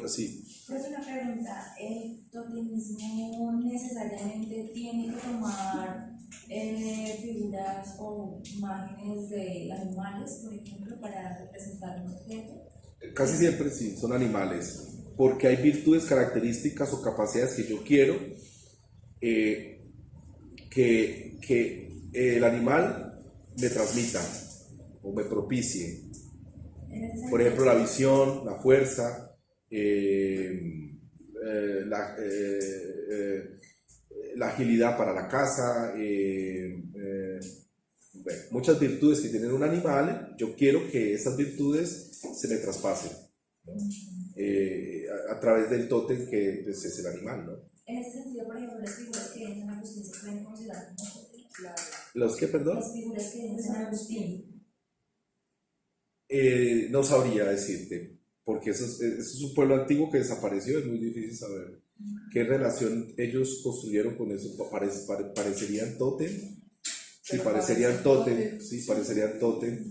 sí. Pues una pregunta, ¿el totemismo necesariamente tiene que tomar figuras o imágenes de animales, por ejemplo, para representar un objeto? Casi siempre sí, son animales, porque hay virtudes, características o capacidades que yo quiero que el animal me transmita o me propicie. Por ejemplo, la visión, la fuerza, la agilidad para la caza, bueno, muchas virtudes que tienen un animal. Yo quiero que esas virtudes se me traspasen, ¿no? A través del tótem que pues, es el animal, ¿no? En ese sentido, por ejemplo, las figuras que ven en San Agustín se pueden considerar como tótems. Claro. ¿Los qué, perdón? Las figuras que ven en San Agustín. No sabría decirte, porque eso es un pueblo antiguo que desapareció, es muy difícil saber qué relación ellos construyeron con eso. ¿Parecerían tótem? Sí, parecerían tótem, sí, parecerían tótem,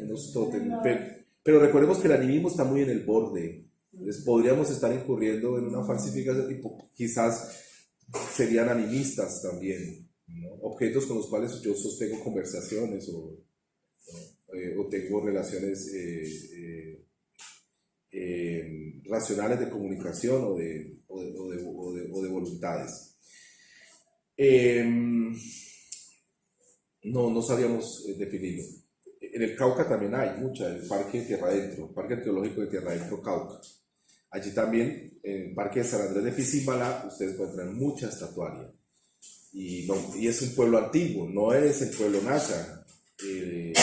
unos tótem. Pero recordemos que el animismo está muy en el borde. Entonces podríamos estar incurriendo en una falsificación y quizás serían animistas también, ¿no? Objetos con los cuales yo sostengo conversaciones o tengo relaciones racionales de comunicación o de voluntades. No sabíamos definirlo. En el Cauca también hay mucha, el Parque Tierra Adentro, el Parque Arqueológico de Tierra Adentro Cauca. Allí también, en el Parque de San Andrés de Piscimbala, ustedes encuentran mucha estatuaria. Y es un pueblo antiguo, no es el pueblo Nasa, el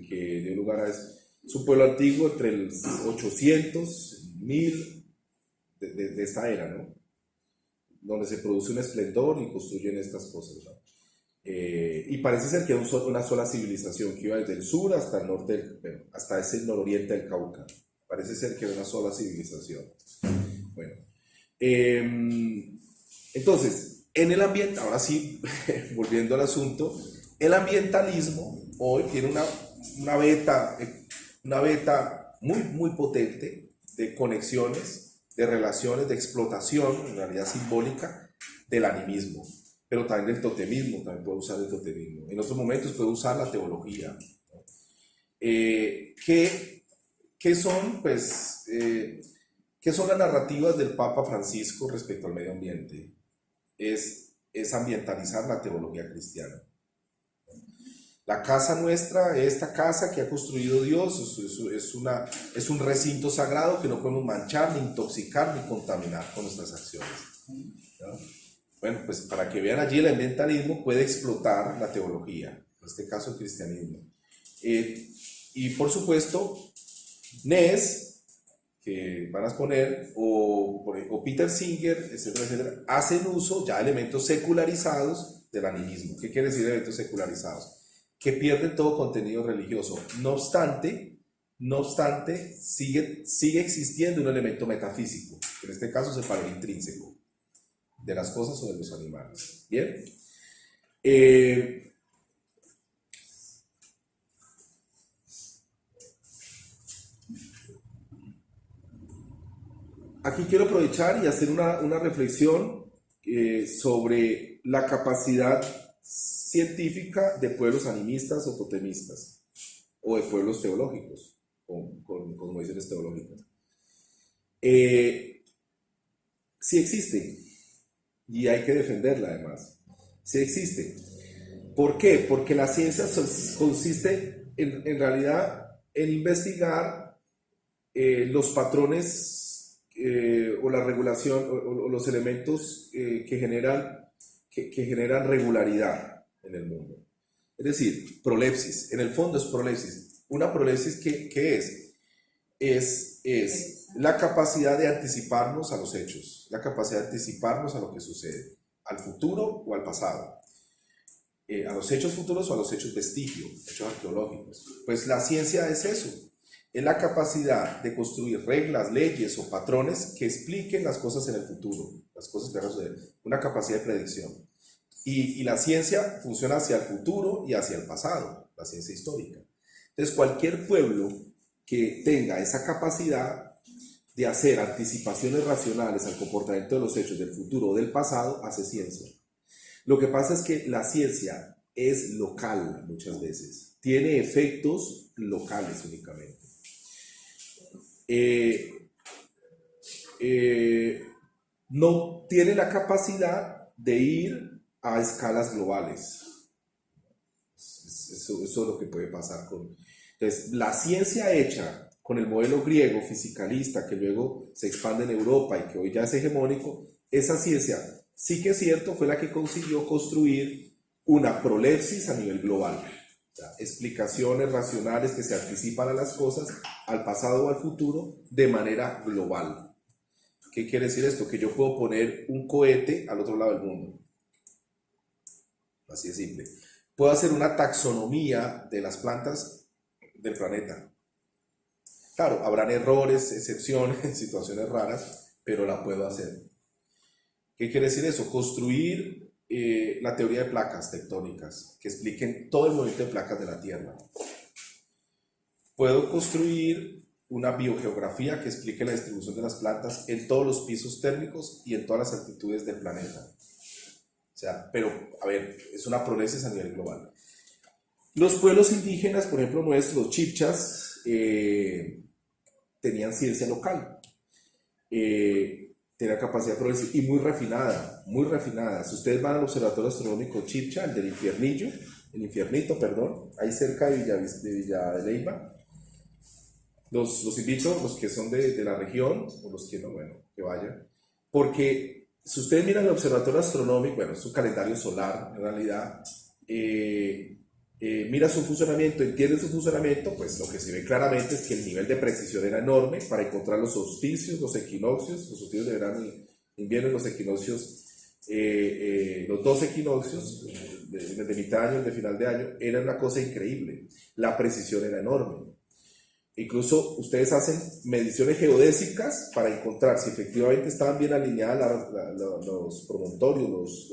que dio lugar a eso. Es un pueblo antiguo entre el 800, 1000 de esta era, ¿no? Donde se produce un esplendor y construyen estas cosas, ¿no? Y parece ser que es una sola civilización que iba desde el sur hasta el norte, hasta ese nororiente del Cauca. Parece ser que era una sola civilización. Bueno, entonces, en el ambiente, ahora sí, volviendo al asunto, el ambientalismo hoy tiene una beta muy, muy potente de conexiones, de relaciones, de explotación, en realidad simbólica, del animismo, pero también del totemismo, también puede usar el totemismo. En otros momentos puede usar la teología, ¿no? ¿Qué son, pues, qué son las narrativas del Papa Francisco respecto al medio ambiente? Es ambientalizar la teología cristiana. La casa nuestra, esta casa que ha construido Dios, es un recinto sagrado que no podemos manchar, ni intoxicar, ni contaminar con nuestras acciones, ¿no? Bueno, pues para que vean allí, el ambientalismo puede explotar la teología, en este caso el cristianismo. Y por supuesto, Ness, que van a poner, o Peter Singer, etcétera, etcétera, hacen uso ya de elementos secularizados del animismo. ¿Qué quiere decir elementos secularizados? Que pierden todo contenido religioso. No obstante, sigue existiendo un elemento metafísico, que en este caso es el valor intrínseco de las cosas o de los animales. Bien. aquí quiero aprovechar y hacer una reflexión sobre la capacidad científica de pueblos animistas o totemistas, o de pueblos teológicos, con visiones teológicas. Sí existe, y hay que defenderla además. Sí existe. ¿Por qué? Porque la ciencia consiste en realidad en investigar los patrones o la regulación o los elementos que generan regularidad en el mundo. Es decir, prolepsis. En el fondo es prolepsis. Una prolepsis, ¿qué es? Es la capacidad de anticiparnos a los hechos, la capacidad de anticiparnos a lo que sucede, al futuro o al pasado, a los hechos futuros o a los hechos vestigio, hechos arqueológicos. Pues la ciencia es eso, es la capacidad de construir reglas, leyes o patrones que expliquen las cosas en el futuro, las cosas que van a suceder, una capacidad de predicción. Y la ciencia funciona hacia el futuro y hacia el pasado, la ciencia histórica. Entonces, cualquier pueblo que tenga esa capacidad de hacer anticipaciones racionales al comportamiento de los hechos del futuro o del pasado, hace ciencia. Lo que pasa es que la ciencia es local muchas veces, tiene efectos locales únicamente. No tiene la capacidad de ir a escalas globales. Eso es lo que puede pasar con... Entonces, la ciencia hecha con el modelo griego fisicalista que luego se expande en Europa y que hoy ya es hegemónico, esa ciencia sí que es cierto fue la que consiguió construir una prolepsis a nivel global. O sea, explicaciones racionales que se anticipan a las cosas, al pasado o al futuro, de manera global. ¿Qué quiere decir esto? Que yo puedo poner un cohete al otro lado del mundo. Así de simple. Puedo hacer una taxonomía de las plantas del planeta. Claro, habrán errores, excepciones, situaciones raras, pero la puedo hacer. ¿Qué quiere decir eso? Construir la teoría de placas tectónicas que expliquen todo el movimiento de placas de la Tierra. Puedo construir una biogeografía que explique la distribución de las plantas en todos los pisos térmicos y en todas las altitudes del planeta. O sea, pero, a ver, es una prolepsis a nivel global. Los pueblos indígenas, por ejemplo, nuestros, los chibchas, tenían ciencia local. Tenía capacidad de prolepsis y muy refinada, muy refinada. Si ustedes van al Observatorio Astronómico Chibcha, el del Infiernito, perdón, ahí cerca de Villa de Leyva, los invito, los que son de la región, o los que no, bueno, que vayan, porque si ustedes miran el Observatorio Astronómico, bueno, es un calendario solar, en realidad, mira su funcionamiento, entiende su funcionamiento, pues lo que se ve claramente es que el nivel de precisión era enorme para encontrar los solsticios, los equinoccios, los solsticios de verano y invierno, los equinoccios, los dos equinoccios, de mitad de año y de final de año, era una cosa increíble, la precisión era enorme. Incluso ustedes hacen mediciones geodésicas para encontrar si efectivamente estaban bien alineadas los promontorios,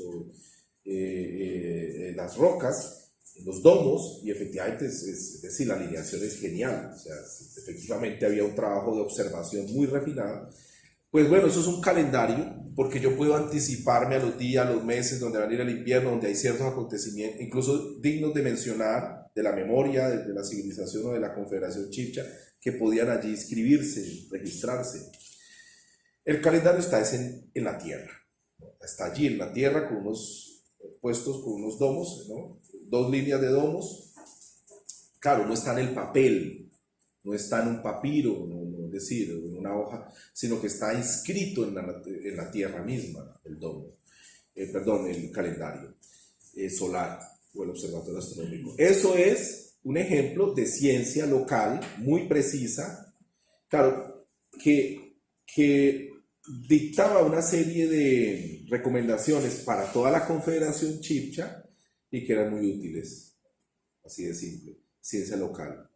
las rocas, los domos, y efectivamente es decir, la alineación es genial, o sea, efectivamente había un trabajo de observación muy refinado. Pues bueno, eso es un calendario, porque yo puedo anticiparme a los días, a los meses donde van a ir el invierno, donde hay ciertos acontecimientos, incluso dignos de mencionar, de la memoria, de la civilización o de la Confederación Chibcha, que podían allí inscribirse, registrarse. El calendario está en la tierra, está allí en la tierra con unos puestos, con unos domos, ¿no? 2 líneas de domos. Claro, no está en el papel, no está en un papiro, no, es decir, en una hoja, sino que está inscrito en la tierra misma, el domo, el calendario solar o el observatorio astronómico. Eso es un ejemplo de ciencia local muy precisa, claro, que dictaba una serie de recomendaciones para toda la Confederación Chibcha y que eran muy útiles, así de simple, ciencia local.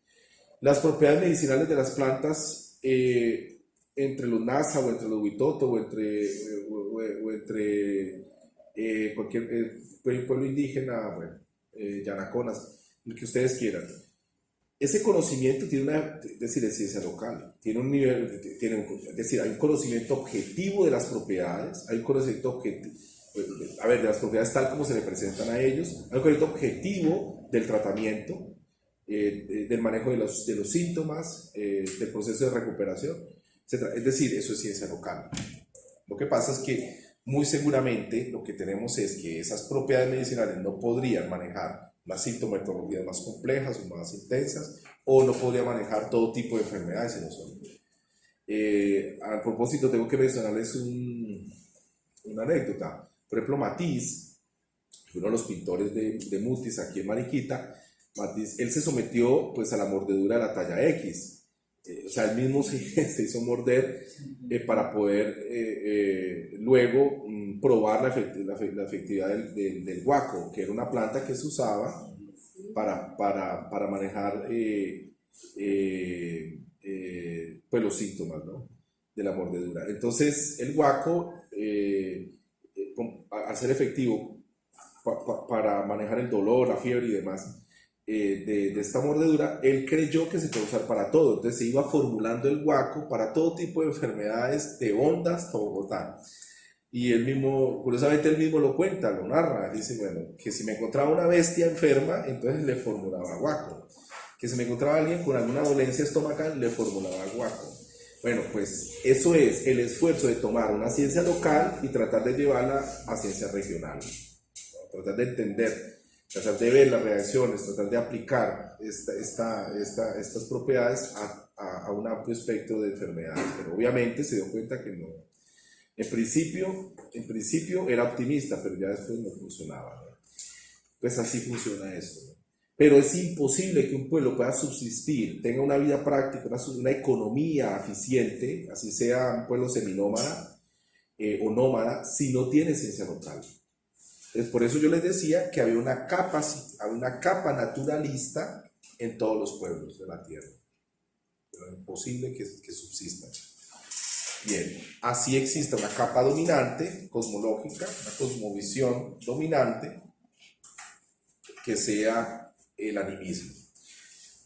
Las propiedades medicinales de las plantas, entre los Nasa o entre los Huitoto o entre cualquier pueblo indígena, bueno, Yanaconas, el que ustedes quieran, ese conocimiento tiene es decir, es ciencia local, tiene un nivel, es decir, hay un conocimiento objetivo de las propiedades, hay un conocimiento objetivo, de las propiedades tal como se le presentan a ellos, hay un conocimiento objetivo del tratamiento, del manejo de los síntomas, del proceso de recuperación, etc. Es decir, eso es ciencia local. Lo que pasa es que muy seguramente lo que tenemos es que esas propiedades medicinales no podrían manejar las sintomatologías más complejas o más intensas, o no podría manejar todo tipo de enfermedades en nosotros. A propósito, tengo que mencionarles una anécdota. Por ejemplo, Matisse, uno de los pintores de Mutis aquí en Mariquita, Matisse, él se sometió pues a la mordedura de la talla X. O sea, él mismo se hizo morder para poder luego probar la efectividad del guaco, que era una planta que se usaba para manejar pues los síntomas, ¿no?, de la mordedura. Entonces, el guaco, al ser efectivo para manejar el dolor, la fiebre y demás, de esta mordedura, él creyó que se puede usar para todo. Entonces se iba formulando el guaco para todo tipo de enfermedades, de ondas hasta Bogotá. Y él mismo, curiosamente él mismo lo cuenta, lo narra, dice, bueno, que si me encontraba una bestia enferma, entonces le formulaba guaco, que si me encontraba alguien con alguna dolencia estomacal, le formulaba guaco. Bueno, pues eso es el esfuerzo de tomar una ciencia local y tratar de llevarla a ciencia regional, ¿no? Tratar de entender, tratar de ver las reacciones, tratar de aplicar estas propiedades a un amplio espectro de enfermedades, pero obviamente se dio cuenta que no. En principio era optimista, pero ya después no funcionaba, ¿no? Pues así funciona esto, ¿no? Pero es imposible que un pueblo pueda subsistir, tenga una vida práctica, una economía eficiente, así sea un pueblo seminómada o nómada, si no tiene ciencia local. Entonces, por eso yo les decía que había una capa naturalista en todos los pueblos de la tierra. Pero es imposible que subsistan. Bien, así existe una capa dominante, cosmológica, una cosmovisión dominante, que sea el animismo.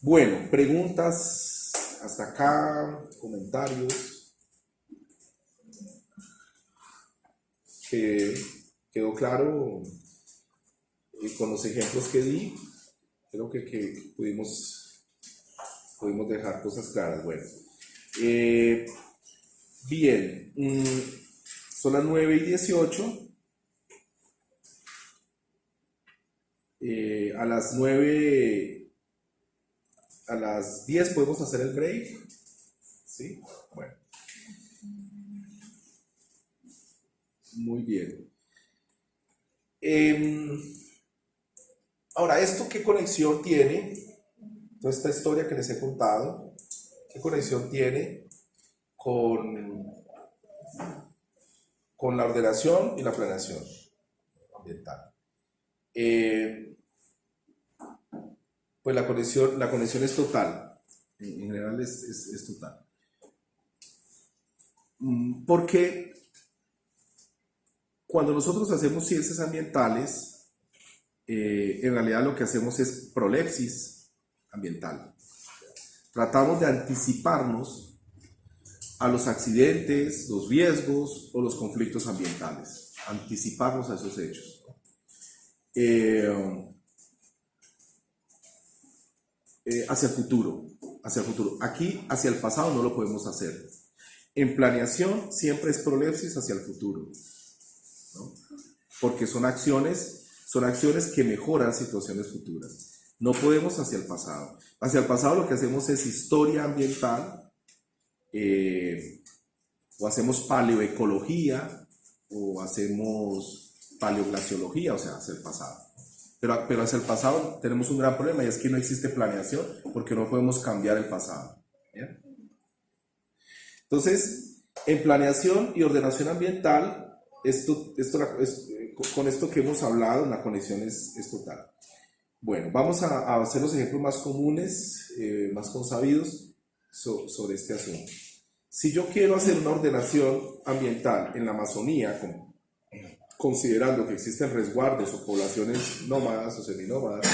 Bueno, preguntas hasta acá, comentarios. ¿Quedó claro con los ejemplos que di? Creo que pudimos dejar cosas claras. Bueno, bien, son las 9:18. A las 10 podemos hacer el break. ¿Sí? Bueno. Muy bien. Ahora, ¿esto qué conexión tiene? Toda esta historia que les he contado, ¿qué conexión tiene con la ordenación y la planeación ambiental? Pues la conexión es total, en general es total. Porque cuando nosotros hacemos ciencias ambientales, en realidad lo que hacemos es prolepsis ambiental. Tratamos de anticiparnos a los accidentes, los riesgos o los conflictos ambientales, anticiparnos a esos hechos. Hacia el futuro. Aquí, hacia el pasado no lo podemos hacer. En planeación siempre es prolepsis hacia el futuro, ¿no? Porque son acciones que mejoran situaciones futuras. No podemos hacia el pasado. Hacia el pasado lo que hacemos es historia ambiental, o hacemos paleoecología, o hacemos paleoglaciología, o sea, hacia el pasado. Pero hacia el pasado tenemos un gran problema, y es que no existe planeación porque no podemos cambiar el pasado. ¿Bien? Entonces, en planeación y ordenación ambiental, con esto que hemos hablado, la conexión es total. Bueno, vamos a hacer los ejemplos más comunes, más consabidos sobre este asunto. Si yo quiero hacer una ordenación ambiental en la Amazonía, considerando que existen resguardos o poblaciones nómadas o seminómadas,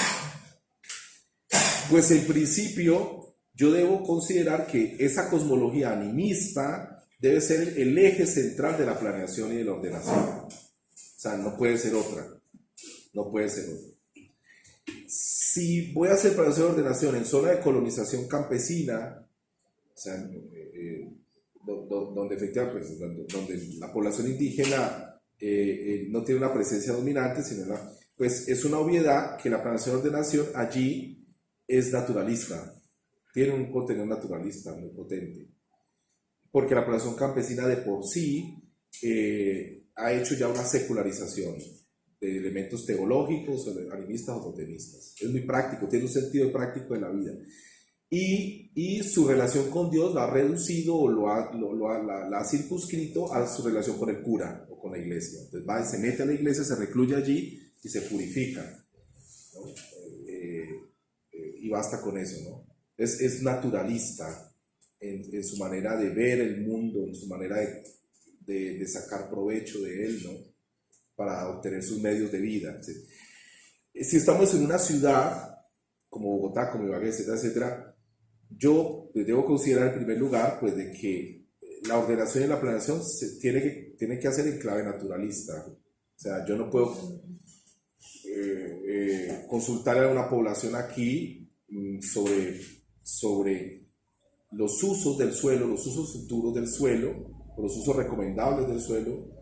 Pues en principio yo debo considerar que esa cosmología animista debe ser el eje central de la planeación y de la ordenación. O sea, no puede ser otra. No puede ser otra. Si voy a hacer planeación y ordenación en zona de colonización campesina, o sea, donde efectivamente, pues, donde la población indígena no tiene una presencia dominante, sino pues es una obviedad que la planeación y ordenación allí es naturalista, tiene un contenido naturalista muy potente, porque la planeación campesina de por sí ha hecho ya una secularización de elementos teológicos, animistas o totemistas. Es muy práctico, tiene un sentido práctico de la vida. Y su relación con Dios la ha reducido o la ha circunscrito a su relación con el cura o con la iglesia. Entonces va y se mete a la iglesia, se recluye allí y se purifica, ¿no? Y basta con eso, ¿no? Es naturalista en su manera de ver el mundo, en su manera de sacar provecho de él, ¿no? Para obtener sus medios de vida. ¿Sí? Si estamos en una ciudad como Bogotá, como Ibagué, etcétera, etcétera, yo debo considerar en primer lugar pues de que la ordenación y la planeación se tiene que hacer en clave naturalista. O sea, yo no puedo consultar a una población aquí sobre los usos del suelo, los usos futuros del suelo, o los usos recomendables del suelo,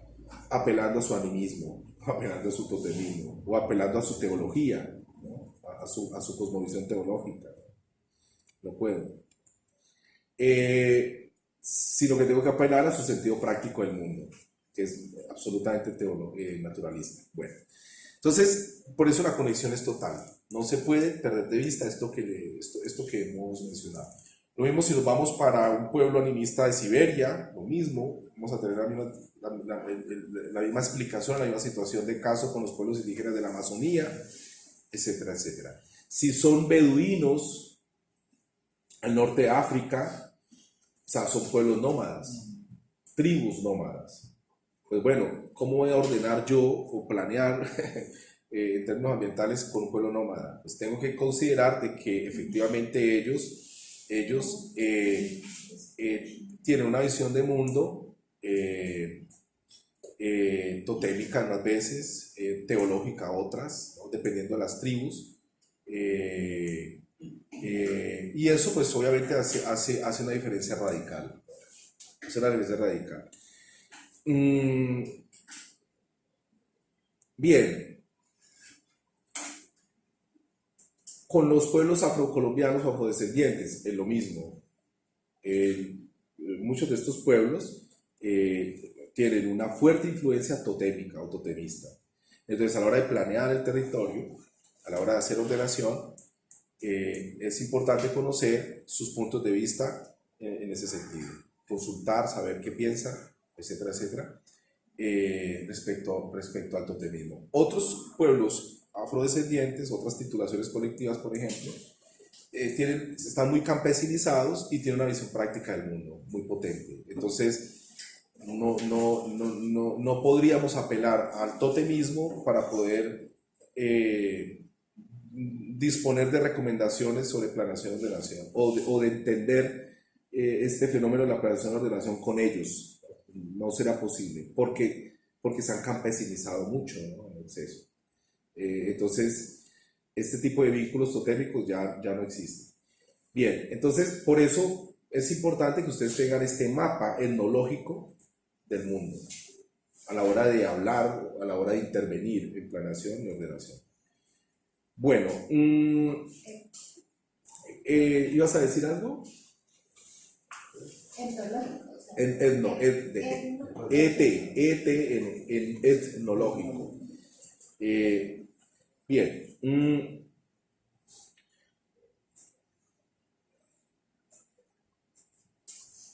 apelando a su animismo, apelando a su totemismo, o apelando a su teología, ¿no? a su cosmovisión teológica. No puedo. Sino que tengo que apelar a su sentido práctico del mundo, que es absolutamente naturalista. Bueno, entonces, por eso la conexión es total. No se puede perder de vista esto que hemos mencionado. Lo mismo si nos vamos para un pueblo animista de Siberia, lo mismo, vamos a tener la misma explicación, la misma situación de caso con los pueblos indígenas de la Amazonía, etcétera, etcétera. Si son beduinos al norte de África, o sea, son pueblos nómadas, tribus nómadas. Pues bueno, ¿cómo voy a ordenar yo o planear en términos ambientales con un pueblo nómada? Pues tengo que considerar de que efectivamente ellos tienen una visión de mundo totémica unas veces, teológica otras, ¿no? Dependiendo de las tribus. Y eso pues obviamente hace una diferencia radical. Hace una diferencia radical. Bien. Con los pueblos afrocolombianos o afrodescendientes es lo mismo. Muchos de estos pueblos tienen una fuerte influencia totémica o totemista. Entonces, a la hora de planear el territorio, a la hora de hacer ordenación, es importante conocer sus puntos de vista en ese sentido. Consultar, saber qué piensa, etcétera, etcétera, respecto al totemismo. Otros pueblos afrodescendientes, otras titulaciones colectivas, por ejemplo, están muy campesinizados y tienen una visión práctica del mundo muy potente. Entonces, no podríamos apelar al totemismo para poder disponer de recomendaciones sobre planeación y ordenación o de entender este fenómeno de la planeación y ordenación con ellos. No será posible porque se han campesinizado mucho, ¿no? En exceso. Entonces, este tipo de vínculos totémicos ya no existen. Bien, entonces por eso es importante que ustedes tengan este mapa etnológico del mundo a la hora de hablar, a la hora de intervenir en planeación y ordenación. Bueno, ¿ibas a decir algo? Etnológico. En etnológico. Bien.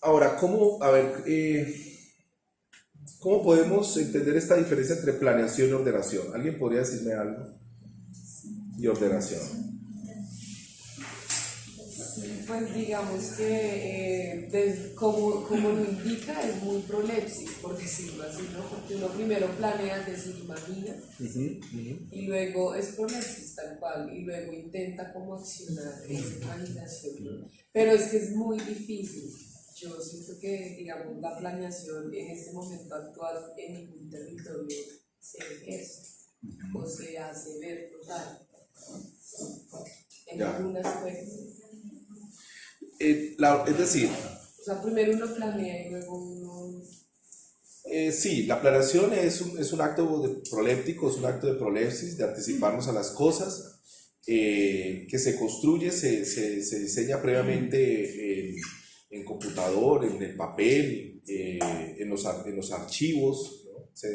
Ahora, ¿cómo podemos entender esta diferencia entre planeación y ordenación? ¿Alguien podría decirme algo? Y ordenación. Sí, pues digamos que como lo indica es muy prolepsis, por decirlo así, ¿no? Porque uno primero planea, es decir, imagina, y luego es prolepsis tal cual, y luego intenta como accionar esa imaginación, ¿no? Pero es que es muy difícil. Yo siento que, digamos, la planeación en este momento actual en ningún territorio se ejerce o se hace ver total en Ya. algún aspecto. Es decir, O sea, primero uno planea y luego uno... sí, la planeación es un acto proléptico, es un acto de prolepsis, de anticiparnos a las cosas, que se construye, se diseña previamente en computador, en el papel, en los archivos, ¿no? Se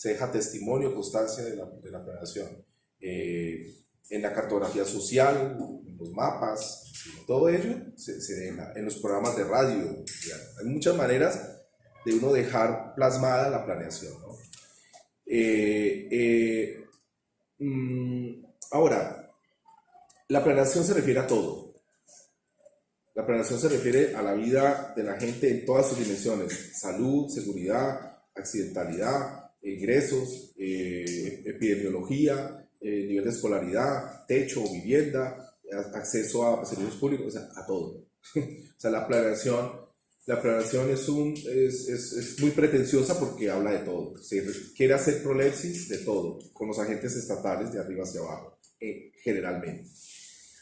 deja testimonio, constancia de la planeación. En la cartografía social, en los mapas, todo ello se deja, en los programas de radio. Digamos. Hay muchas maneras de uno dejar plasmada la planeación, ¿no? Ahora, la planeación se refiere a todo. La planeación se refiere a la vida de la gente en todas sus dimensiones: salud, seguridad, accidentalidad, ingresos, epidemiología, nivel de escolaridad, techo, vivienda, acceso a servicios públicos, o sea, a todo. O sea, la planeación es muy pretenciosa porque habla de todo. Se quiere hacer prolepsis de todo, con los agentes estatales de arriba hacia abajo, generalmente.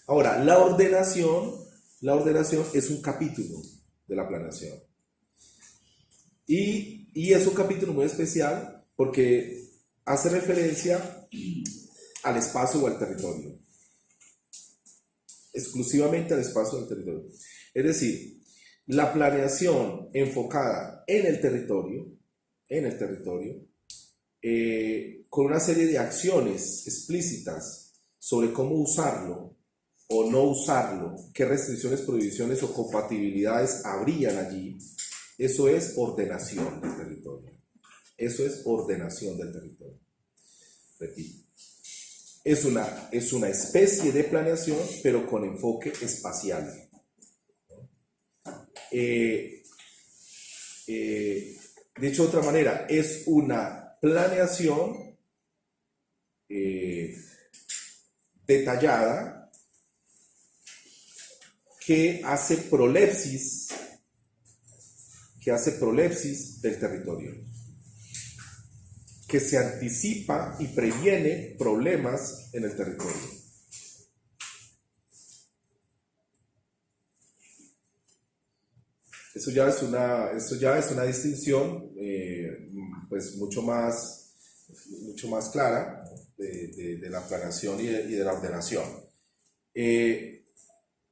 Ahora, la ordenación es un capítulo de la planeación. Y es un capítulo muy especial porque hace referencia al espacio o al territorio. Exclusivamente al espacio del territorio. Es decir, la planeación enfocada en el territorio, con una serie de acciones explícitas sobre cómo usarlo o no usarlo, qué restricciones, prohibiciones o compatibilidades habrían allí, eso es ordenación del territorio. Eso es ordenación del territorio. Repito. Es una especie de planeación, pero con enfoque espacial. Dicho de otra manera, es una planeación detallada que hace prolepsis del territorio, que se anticipa y previene problemas en el territorio. Eso ya es una distinción pues mucho más clara de la planeación y de la ordenación.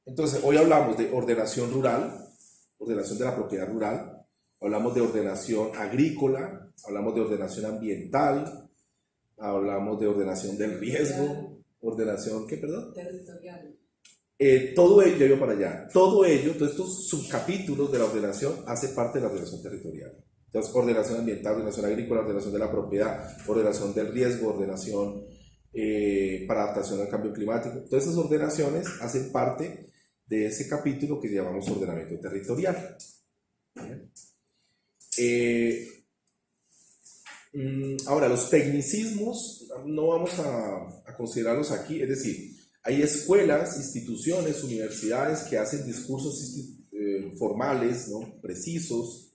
Entonces, hoy hablamos de ordenación rural, ordenación de la propiedad rural, hablamos de ordenación agrícola, hablamos de ordenación ambiental, hablamos de ordenación del riesgo, ordenación, ¿qué, perdón? Territorial. Todo ello, ya iba para allá, todo ello, todos estos subcapítulos de la ordenación hace parte de la ordenación territorial. Entonces, ordenación ambiental, ordenación agrícola, ordenación de la propiedad, ordenación del riesgo, ordenación para adaptación al cambio climático. Todas esas ordenaciones hacen parte de ese capítulo que llamamos ordenamiento territorial. Ahora, los tecnicismos no vamos a considerarlos aquí, es decir, hay escuelas, instituciones, universidades que hacen discursos formales, ¿no? Precisos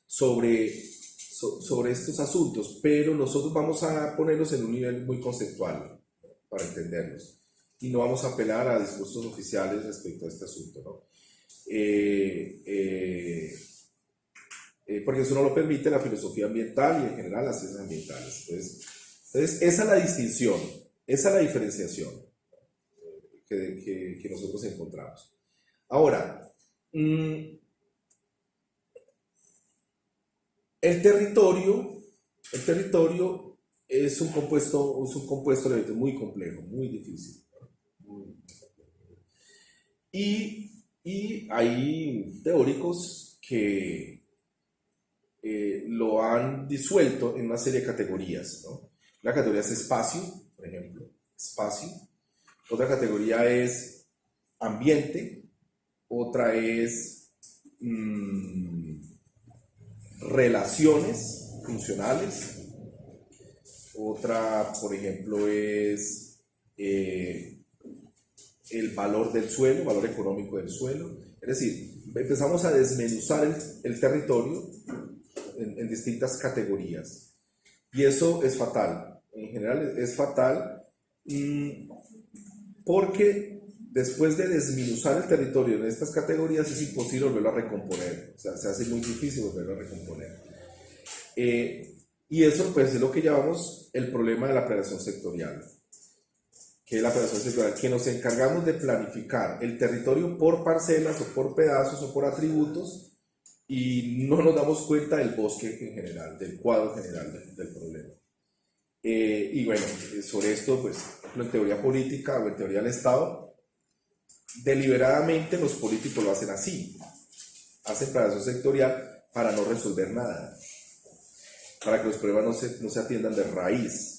sobre estos asuntos, pero nosotros vamos a ponerlos en un nivel muy conceptual para entenderlos y no vamos a apelar a discursos oficiales respecto a este asunto, ¿no? Porque eso no lo permite la filosofía ambiental y en general las ciencias ambientales. Entonces esa es la distinción, esa es la diferenciación que nosotros encontramos. Ahora, el territorio es un compuesto elemento muy complejo, muy difícil. Y hay teóricos que lo han disuelto en una serie de categorías, ¿no? Una categoría es espacio, por ejemplo, espacio. Otra categoría es ambiente, otra es relaciones funcionales, otra, por ejemplo, es el valor del suelo, valor económico del suelo. Es decir, empezamos a desmenuzar el territorio en distintas categorías. Y eso es fatal. En general es fatal porque después de desmenuzar el territorio en estas categorías es imposible volverlo a recomponer. O sea, se hace muy difícil volverlo a recomponer. Y eso pues es lo que llamamos el problema de la planeación sectorial. ¿Qué es la planeación sectorial? Que nos encargamos de planificar el territorio por parcelas o por pedazos o por atributos y no nos damos cuenta del bosque en general, del cuadro general del problema. Y bueno, sobre esto, pues, en teoría política o en teoría del Estado, deliberadamente los políticos lo hacen así. Hacen planeación sectorial para no resolver nada, para que los problemas no se atiendan de raíz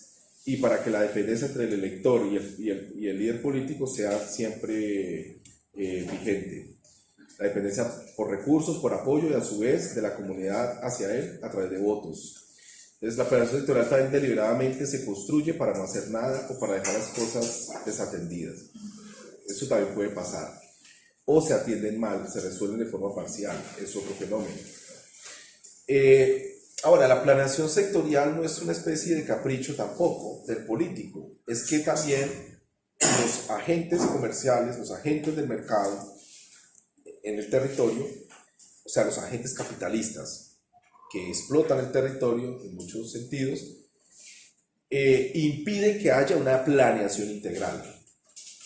y para que la dependencia entre el elector y el líder político sea siempre vigente. La dependencia por recursos, por apoyo y a su vez de la comunidad hacia él a través de votos. Entonces la planeación sectorial también deliberadamente se construye para no hacer nada o para dejar las cosas desatendidas. Eso también puede pasar. O se atienden mal, se resuelven de forma parcial, es otro fenómeno. Ahora, la planeación sectorial no es una especie de capricho tampoco del político, es que también los agentes comerciales, los agentes del mercado en el territorio, o sea, los agentes capitalistas que explotan el territorio en muchos sentidos, impiden que haya una planeación integral,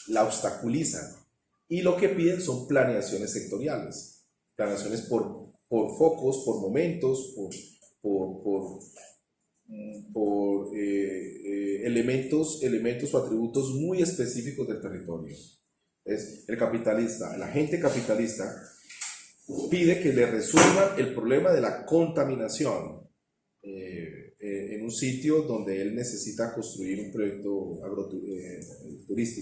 la obstaculizan y lo que piden son planeaciones sectoriales, planeaciones por focos, por momentos, por elementos o atributos muy específicos del territorio. Es el capitalista, el agente capitalista pide que le resuelvan el problema de la contaminación en un sitio donde él necesita construir un proyecto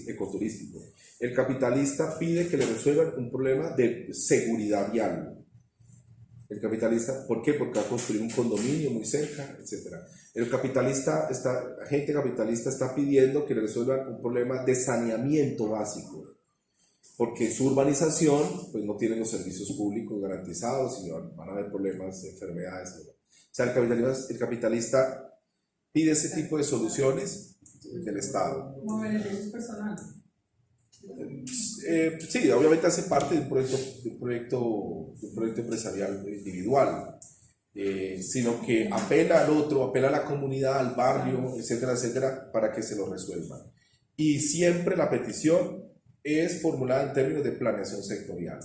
ecoturístico. El capitalista pide que le resuelvan un problema de seguridad vial. El capitalista, ¿por qué? Porque va a construir un condominio muy cerca, etc. El agente capitalista está pidiendo que le resuelvan un problema de saneamiento básico, porque su urbanización pues, no tiene los servicios públicos garantizados y van a haber problemas de enfermedades. O sea, el capitalista pide ese tipo de soluciones del Estado. Como beneficios personales. Sí, obviamente hace parte de un proyecto empresarial individual, sino que apela al otro, apela a la comunidad, al barrio, etcétera, etcétera, para que se lo resuelvan. Y siempre la petición es formulada en términos de planeación sectorial.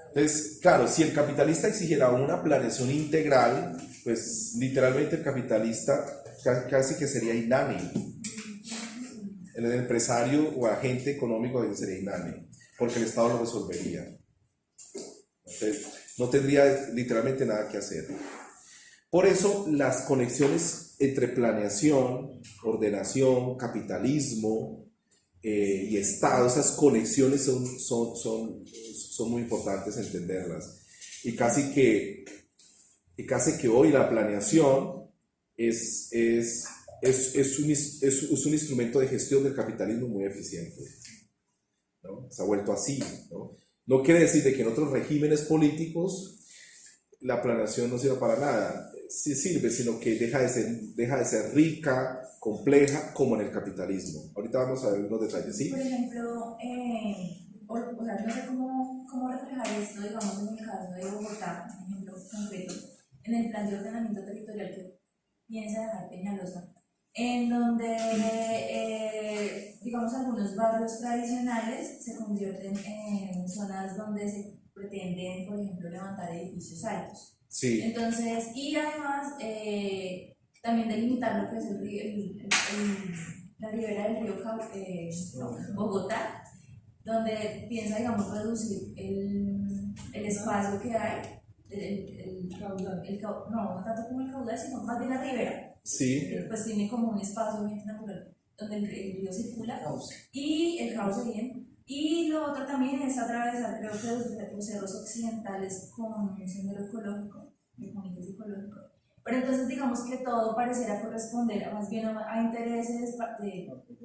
Entonces, claro, si el capitalista exigiera una planeación integral, pues literalmente el capitalista casi que sería inane. El empresario o agente económico sería inane, porque el Estado lo resolvería. Entonces, no tendría literalmente nada que hacer. Por eso las conexiones entre planeación, ordenación, capitalismo y Estado, esas conexiones son muy importantes entenderlas. Y casi que hoy la planeación es un instrumento de gestión del capitalismo muy eficiente, ¿no? Se ha vuelto así, ¿no? No quiere decir de que en otros regímenes políticos la planeación no sirva para nada. Sí sirve, sino que deja de ser rica, compleja, como en el capitalismo. Ahorita vamos a ver unos detalles, ¿sí? Por ejemplo, o sea, no sé cómo reflejar esto, digamos, en el caso de Bogotá, un ejemplo concreto, en el plan de ordenamiento territorial que piensa dejar Peñalosa, en donde, digamos, algunos barrios tradicionales se convierten en zonas donde se pretenden, por ejemplo, levantar edificios altos. Sí. Entonces, y además, también delimitar lo que es la ribera del río Bogotá, donde piensa, digamos, reducir el espacio que hay, no tanto como el caudal, sino más bien la ribera. Sí. Pues tiene como un espacio bien natural donde el río circula y el cauce bien, Y lo otro también es atravesar, creo que los cerros occidentales con un sendero ecológico, de comités ecológico. Pero entonces digamos que todo pareciera corresponder más bien a intereses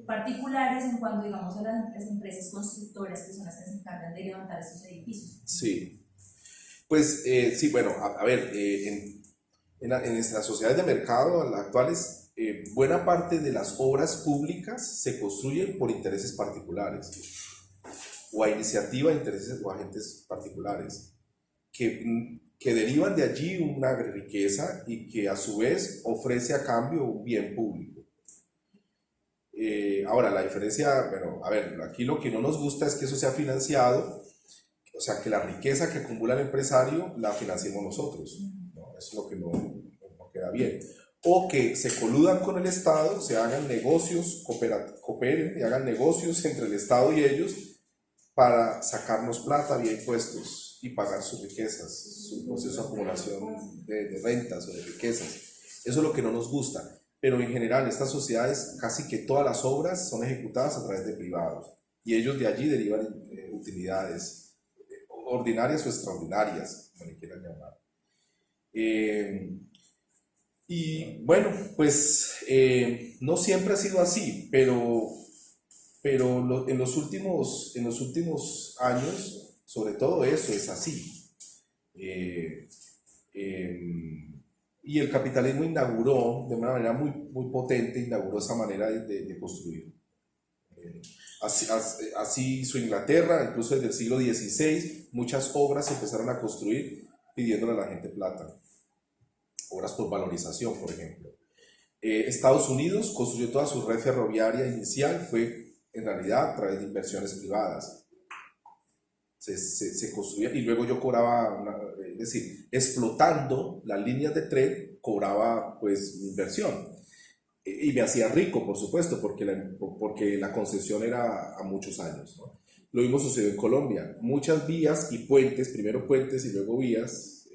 particulares en cuanto digamos a las empresas constructoras que son las que se encargan de levantar estos edificios. Sí, pues sí, bueno, a ver, en las sociedades de mercado las actuales, buena parte de las obras públicas se construyen por intereses particulares o a iniciativa de intereses o agentes particulares que derivan de allí una riqueza y que a su vez ofrece a cambio un bien público. Ahora, la diferencia, bueno, a ver, aquí lo que no nos gusta es que eso sea financiado, o sea, que la riqueza que acumula el empresario la financiemos nosotros, ¿no? Eso es lo que no queda bien. O que se coludan con el Estado, se hagan negocios, cooperen y hagan negocios entre el Estado y ellos para sacarnos plata vía impuestos y pagar sus riquezas, su proceso de acumulación de rentas o de riquezas. Eso es lo que no nos gusta. Pero en general, en estas sociedades, casi que todas las obras son ejecutadas a través de privados y ellos de allí derivan utilidades ordinarias o extraordinarias, como le quieran llamar. Y bueno, pues no siempre ha sido así, pero en los últimos años, sobre todo eso es así. Y el capitalismo inauguró, de una manera muy potente, inauguró esa manera de construir. Así hizo Inglaterra, incluso desde el siglo XVI, muchas obras se empezaron a construir pidiéndole a la gente plata. Obras por valorización, por ejemplo. Estados Unidos construyó toda su red ferroviaria inicial, fue en realidad a través de inversiones privadas. Se construía y luego yo cobraba, es decir, explotando las líneas de tren, cobraba pues mi inversión. Y me hacía rico, por supuesto, porque la concesión era a muchos años, ¿no? Lo mismo sucedió en Colombia. Muchas vías y puentes, primero puentes y luego vías,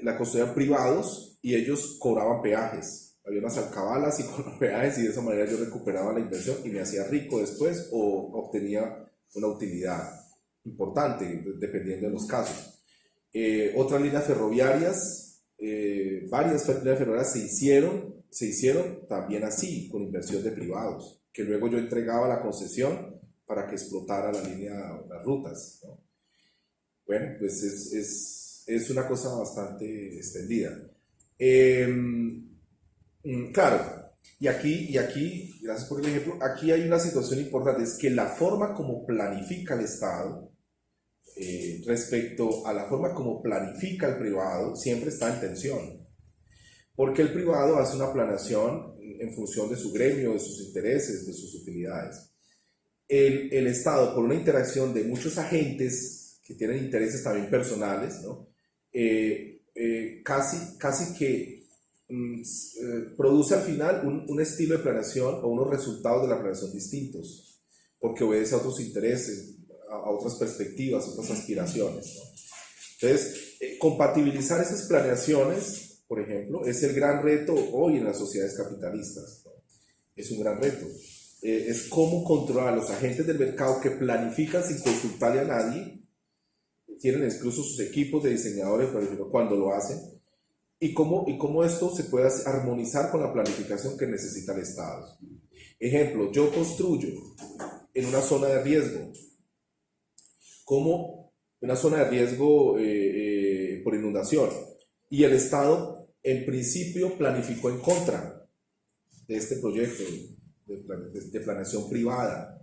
la construían privados y ellos cobraban peajes. Había unas alcabalas y con peajes y de esa manera yo recuperaba la inversión y me hacía rico después o obtenía una utilidad importante, dependiendo de los casos. Otras líneas ferroviarias, varias líneas ferroviarias se hicieron también así, con inversión de privados, que luego yo entregaba la concesión para que explotara la línea, las rutas, ¿no? Bueno, pues es una cosa bastante extendida. Claro, y aquí, gracias por el ejemplo, aquí hay una situación importante, es que la forma como planifica el Estado respecto a la forma como planifica el privado siempre está en tensión, porque el privado hace una planeación en función de su gremio, de sus intereses, de sus utilidades. El Estado, por una interacción de muchos agentes que tienen intereses también personales, ¿no? Casi que produce al final un estilo de planeación o unos resultados de la planeación distintos, porque obedece a otros intereses, a otras perspectivas, a otras aspiraciones, ¿no? Entonces, compatibilizar esas planeaciones, por ejemplo, es el gran reto hoy en las sociedades capitalistas, ¿no? Es un gran reto. Es cómo controlar a los agentes del mercado que planifican sin consultarle a nadie, tienen incluso sus equipos de diseñadores cuando lo hacen, y cómo esto se puede armonizar con la planificación que necesita el Estado. Ejemplo, yo construyo en una zona de riesgo, como una zona de riesgo por inundación, y el Estado en principio planificó en contra de este proyecto de planeación privada.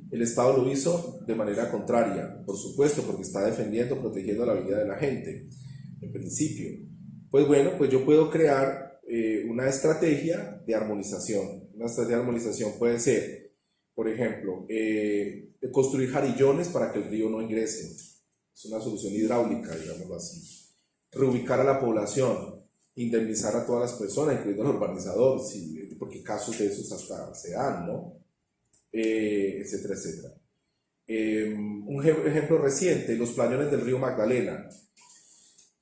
El Estado lo hizo de manera contraria, por supuesto, porque está defendiendo, protegiendo la vida de la gente, en principio. Pues bueno, pues yo puedo crear una estrategia de armonización. Una estrategia de armonización puede ser, por ejemplo, construir jarillones para que el río no ingrese. Es una solución hidráulica, digámoslo así. Reubicar a la población, indemnizar a todas las personas, incluyendo al urbanizador, porque casos de esos hasta se dan, ¿no? Etcétera, etcétera. Un ejemplo reciente, los plañones del río Magdalena.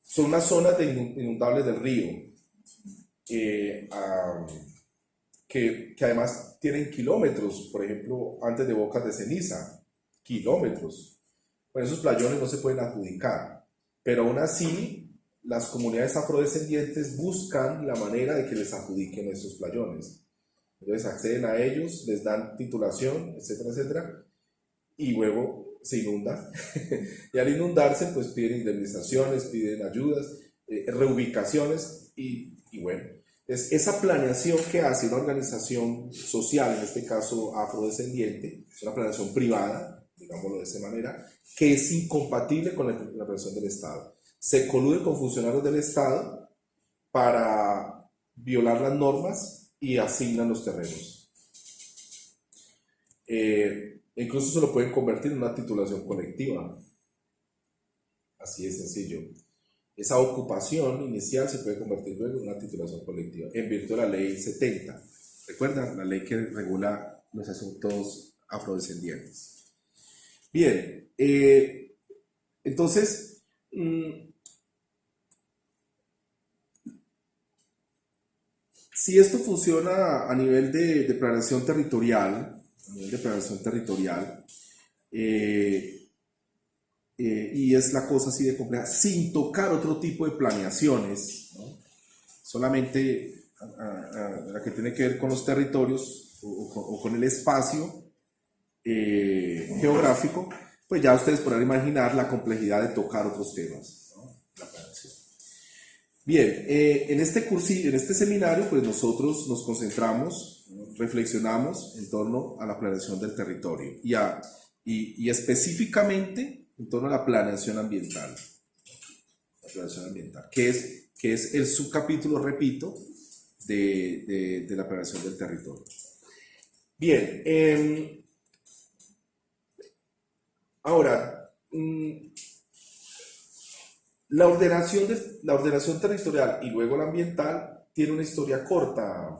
Son unas zonas inundables del río que que además tienen kilómetros, por ejemplo, antes de Bocas de Ceniza, kilómetros. Bueno, esos playones no se pueden adjudicar, pero aún así las comunidades afrodescendientes buscan la manera de que les adjudiquen esos playones. Entonces acceden a ellos, les dan titulación, etcétera, etcétera, y luego se inunda. Y al inundarse, pues piden indemnizaciones, piden ayudas, reubicaciones, y bueno. Es esa planeación que hace una organización social, en este caso afrodescendiente, es una planeación privada, digámoslo de esa manera, que es incompatible con la planeación del Estado. Se colude con funcionarios del Estado para violar las normas y asignan los terrenos. Incluso se lo pueden convertir en una titulación colectiva. Así de sencillo. Esa ocupación inicial se puede convertir luego en una titulación colectiva, en virtud de la ley 70. ¿Recuerdan? La ley que regula los asuntos afrodescendientes. Bien, entonces, si esto funciona a nivel de planeación territorial, y es la cosa así de compleja, sin tocar otro tipo de planeaciones, ¿no? Solamente la que tiene que ver con los territorios o con el espacio geográfico, pues ya ustedes podrán imaginar la complejidad de tocar otros temas, ¿no? La planeación. Bien, en este seminario, pues nosotros nos concentramos, ¿no? Reflexionamos en torno a la planeación del territorio y específicamente en torno a la planeación ambiental. La planeación ambiental, que es el subcapítulo, repito, de la planeación del territorio. Bien, ahora, la ordenación territorial y luego la ambiental tiene una historia corta,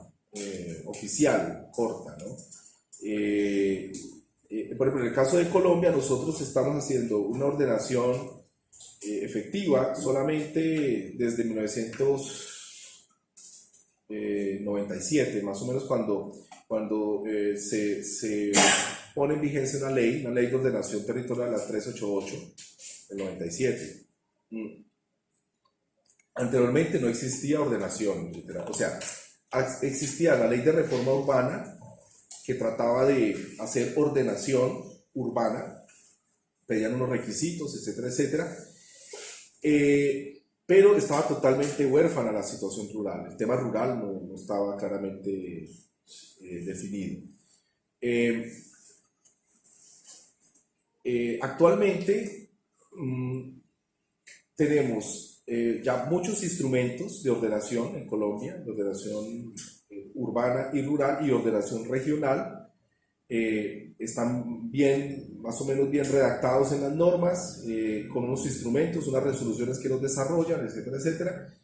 oficial, corta, ¿no? Por ejemplo, en el caso de Colombia, nosotros estamos haciendo una ordenación efectiva solamente desde 1997, más o menos cuando se pone en vigencia una ley de ordenación territorial, la 388 del 97. Anteriormente no existía ordenación literal, o sea, existía la ley de reforma urbana que trataba de hacer ordenación urbana, pedían unos requisitos, etcétera, etcétera, pero estaba totalmente huérfana la situación rural. El tema rural no estaba claramente definido. Actualmente tenemos ya muchos instrumentos de ordenación en Colombia, de ordenación urbana y rural y ordenación regional. Están más o menos bien redactados en las normas, con unos instrumentos, unas resoluciones que los desarrollan, etcétera, etcétera.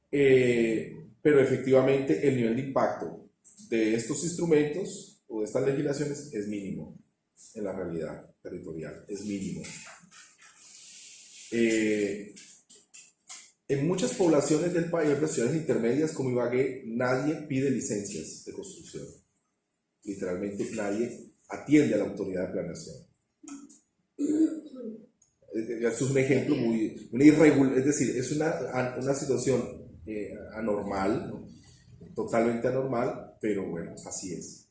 Pero efectivamente el nivel de impacto de estos instrumentos o de estas legislaciones es mínimo en la realidad territorial, es mínimo. En muchas poblaciones del país, en las ciudades intermedias como Ibagué, nadie pide licencias de construcción. Literalmente nadie atiende a la autoridad de planeación. Esto es un ejemplo muy irregular, es decir, es una situación anormal, ¿no? Totalmente anormal, pero bueno, así es.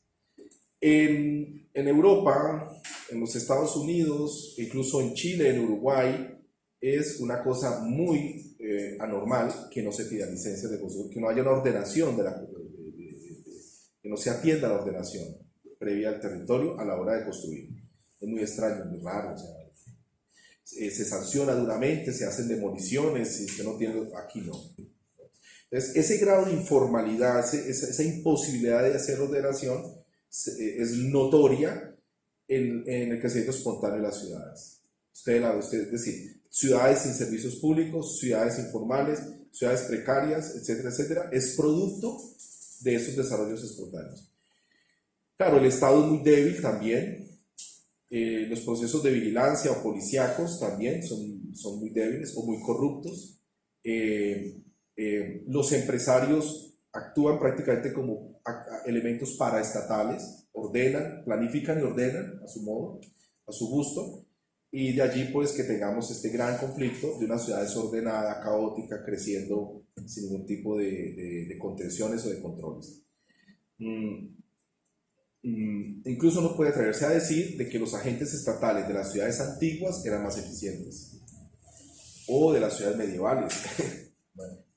En Europa, en los Estados Unidos, incluso en Chile, en Uruguay, es una cosa muy anormal que no se pida licencias de construcción, que no haya una ordenación, que no se atienda la ordenación previa al territorio a la hora de construir. Es muy extraño, es muy raro, o sea, se sanciona duramente, se hacen demoliciones, si usted no tiene, aquí no. Entonces, ese grado de informalidad, esa imposibilidad de hacer ordenación es notoria en el crecimiento espontáneo de las ciudades. Es decir, ciudades sin servicios públicos, ciudades informales, ciudades precarias, etcétera, etcétera, es producto de esos desarrollos espontáneos. Claro, el Estado es muy débil también, los procesos de vigilancia o policíacos también son muy débiles o muy corruptos. Los empresarios actúan prácticamente elementos paraestatales, ordenan, planifican y ordenan a su modo, a su gusto, y de allí pues que tengamos este gran conflicto de una ciudad desordenada, caótica, creciendo sin ningún tipo de contenciones o de controles. Incluso uno puede atreverse a decir de que los agentes estatales de las ciudades antiguas eran más eficientes, o de las ciudades medievales,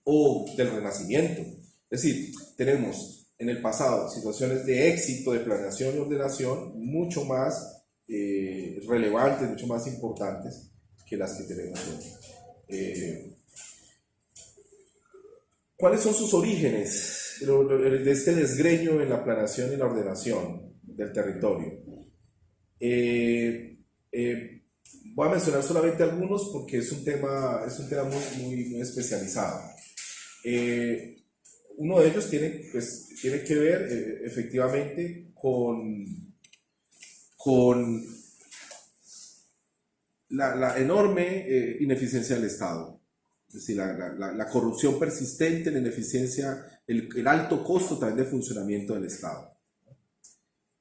o del Renacimiento. Es decir, tenemos en el pasado situaciones de éxito, de planeación y ordenación mucho más relevantes, mucho más importantes que las que tenemos hoy. ¿Cuáles son sus orígenes de este desgreño en la planeación y la ordenación del territorio? Voy a mencionar solamente algunos porque es un tema muy especializado. Uno de ellos tiene que ver efectivamente con la enorme ineficiencia del Estado. Es decir, la corrupción persistente, la ineficiencia, el alto costo también de funcionamiento del Estado.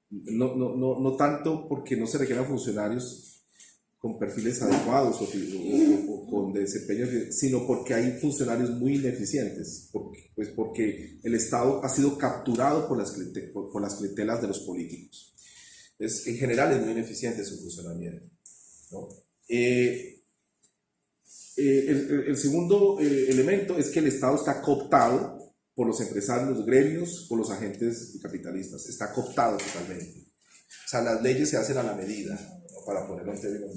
No tanto porque no se requieran funcionarios con perfiles adecuados o con desempeños, sino porque hay funcionarios muy ineficientes, porque el Estado ha sido capturado por las clientelas de los políticos. En general es muy ineficiente su funcionamiento, ¿no? El segundo elemento es que el Estado está cooptado por los empresarios, los gremios, por los agentes capitalistas. Está cooptado totalmente. O sea, las leyes se hacen a la medida, ¿no? Para ponerlo en términos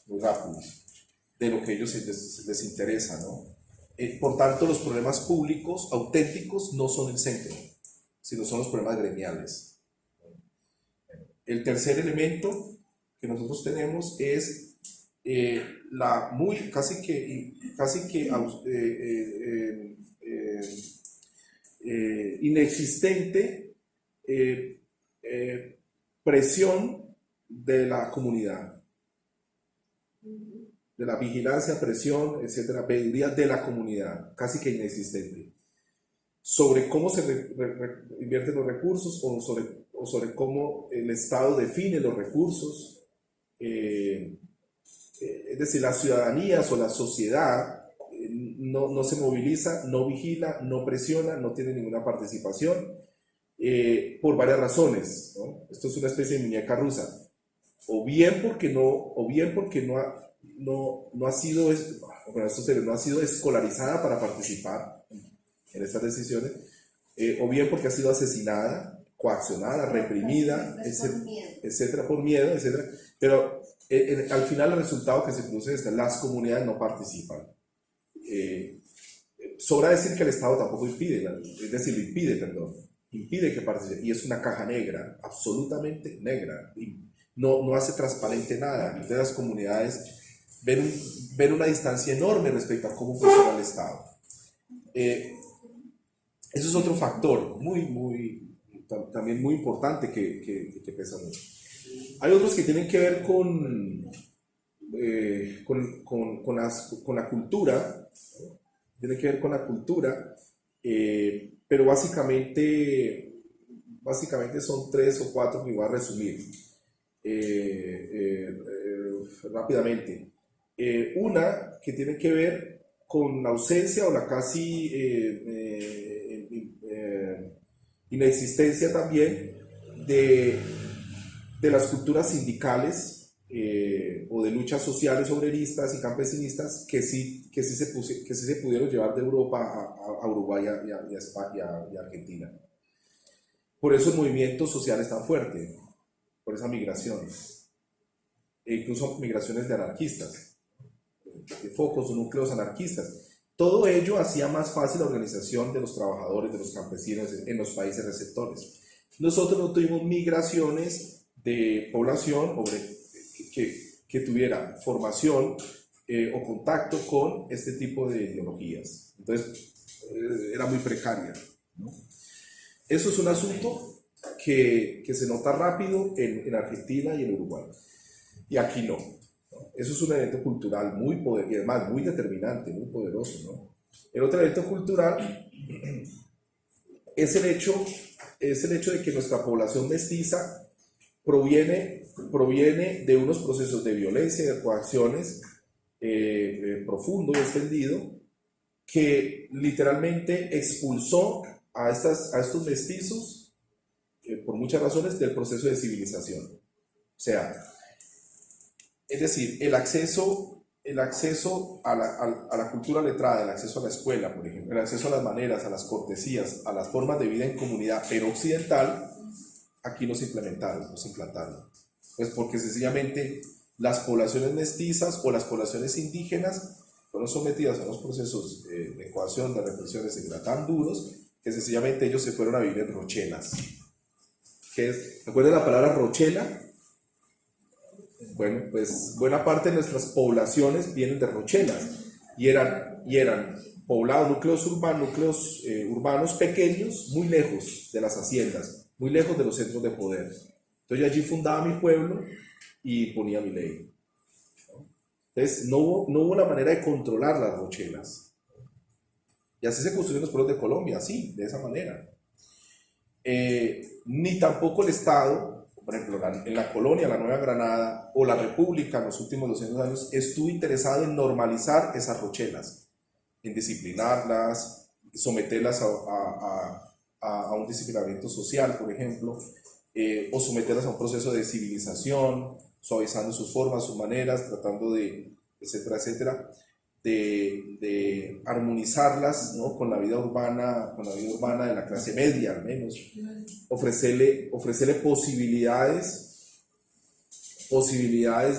muy rápidos, de lo que a ellos les interesa, ¿no? Por tanto, los problemas públicos auténticos no son el centro, sino son los problemas gremiales. El tercer elemento que nosotros tenemos es la casi que inexistente presión de la comunidad, de la vigilancia, presión, etcétera, pediría de la comunidad, casi que inexistente, sobre cómo se invierten los recursos o sobre cómo el Estado define los recursos. Es decir, las ciudadanías o la sociedad no se moviliza, no vigila, no presiona, no tiene ninguna participación por varias razones, ¿no? Esto es una especie de muñeca rusa, o bien porque no ha sido escolarizada para participar en estas decisiones, o bien porque ha sido asesinada, coaccionada, reprimida, etcétera, por miedo, etcétera. Pero al final el resultado que se produce es que las comunidades no participan. Sobra decir que el Estado tampoco impide que participe, y es una caja negra, absolutamente negra, y no hace transparente nada. Entonces las comunidades ven una distancia enorme respecto a cómo funciona el Estado. Eso es otro factor también muy importante que pesa mucho. Hay otros que tienen que ver con la cultura, pero básicamente son 3 o 4 que voy a resumir rápidamente. Una que tiene que ver con la ausencia o la casi inexistencia también de las culturas sindicales o de luchas sociales obreristas y campesinistas que sí se pudieron llevar de Europa a Uruguay y a España y a Argentina. Por eso el movimiento social es tan fuerte, por esa migración, e incluso migraciones de anarquistas, de focos o núcleos anarquistas. Todo ello hacía más fácil la organización de los trabajadores, de los campesinos en los países receptores. Nosotros no tuvimos migraciones de población que tuviera formación o contacto con este tipo de ideologías. Entonces, era muy precaria, ¿no? Eso es un asunto que se nota rápido en Argentina y en Uruguay. Y aquí no. Eso es un evento cultural muy poderoso y además muy determinante, muy poderoso, ¿no? El otro evento cultural es el hecho es el hecho de que nuestra población mestiza proviene de unos procesos de violencia y de coacciones profundo y extendido, que literalmente expulsó a estos mestizos, por muchas razones, del proceso de civilización. O sea, es decir, el acceso a la cultura letrada, el acceso a la escuela, por ejemplo, el acceso a las maneras, a las cortesías, a las formas de vida en comunidad, pero occidental, aquí no se implantaron. Pues porque sencillamente las poblaciones mestizas o las poblaciones indígenas fueron sometidas a unos procesos de coacción, de represiones tan duros, que sencillamente ellos se fueron a vivir en rochelas. ¿Recuerdan la palabra rochela? Bueno, pues buena parte de nuestras poblaciones vienen de rochelas y eran poblados, núcleos urbanos pequeños, muy lejos de las haciendas, muy lejos de los centros de poder. Entonces yo allí fundaba mi pueblo y ponía mi ley. Entonces no hubo una manera de controlar las rochelas. Y así se construyeron los pueblos de Colombia, así, de esa manera. Ni tampoco el Estado, por ejemplo, en la colonia, la Nueva Granada, o la República en los últimos 200 años, estuvo interesado en normalizar esas rochelas, en disciplinarlas, someterlas a un disciplinamiento social, por ejemplo, o someterlas a un proceso de civilización, suavizando sus formas, sus maneras, tratando de, etcétera, de armonizarlas, ¿no?, con la vida urbana de la clase media, al menos, ofrecerle posibilidades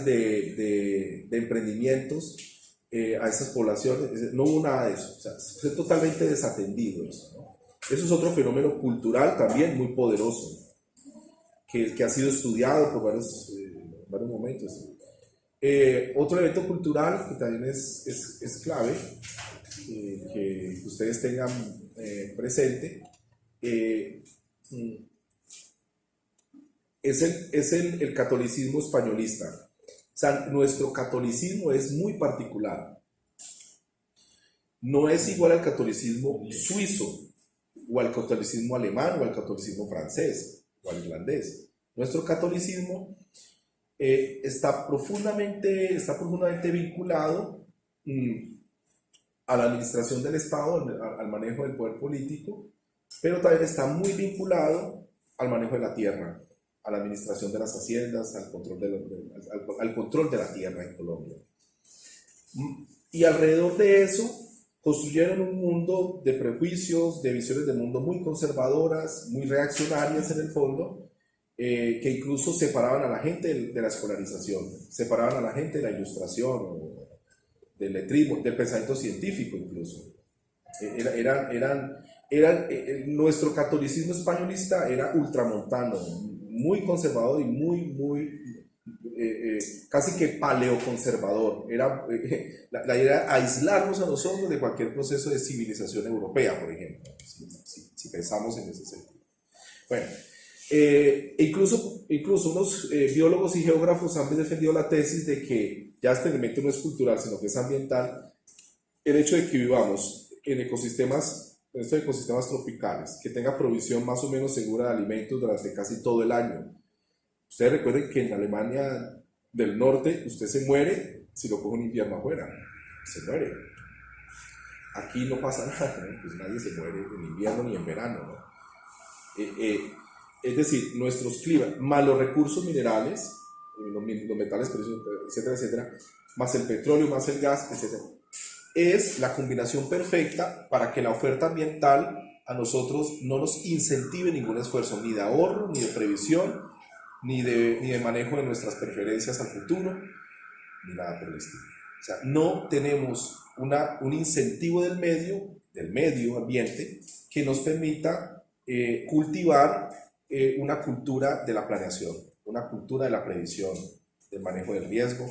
de emprendimientos a esas poblaciones. No hubo nada de eso, o sea, fue totalmente desatendido eso, ¿no? Eso es otro fenómeno cultural también muy poderoso, que ha sido estudiado por varios momentos. Otro evento cultural que también es clave, que ustedes tengan presente, es el catolicismo españolista. O sea, nuestro catolicismo es muy particular. No es igual al catolicismo suizo, o al catolicismo alemán, o al catolicismo francés, o al irlandés. Nuestro catolicismo está profundamente vinculado a la administración del Estado, al manejo del poder político, pero también está muy vinculado al manejo de la tierra, a la administración de las haciendas, al control de la tierra en Colombia. Y alrededor de eso construyeron un mundo de prejuicios, de visiones de mundo muy conservadoras, muy reaccionarias en el fondo, que incluso separaban a la gente de la escolarización, separaban a la gente de la ilustración, del letrismo, del pensamiento científico incluso. Nuestro catolicismo españolista era ultramontano, muy conservador y muy casi que paleoconservador. La idea era aislarnos a nosotros de cualquier proceso de civilización europea, por ejemplo, si pensamos en ese sentido. Bueno, incluso unos biólogos y geógrafos han defendido la tesis de que ya este elemento no es cultural, sino que es ambiental. El hecho de que vivamos en estos ecosistemas tropicales, que tenga provisión más o menos segura de alimentos durante casi todo el año. Ustedes recuerden que en Alemania del Norte usted se muere si lo coge un invierno afuera, se muere. Aquí no pasa nada, ¿no? Pues nadie se muere en invierno ni en verano, ¿no? Es decir, nuestros climas, más los recursos minerales, los metales preciosos, etcétera, más el petróleo, más el gas, etcétera, es la combinación perfecta para que la oferta ambiental a nosotros no nos incentive ningún esfuerzo, ni de ahorro, ni de previsión, ni de manejo de nuestras preferencias al futuro, ni nada por el estilo. O sea, no tenemos un incentivo del medio ambiente que nos permita cultivar una cultura de la planeación, una cultura de la previsión, del manejo del riesgo,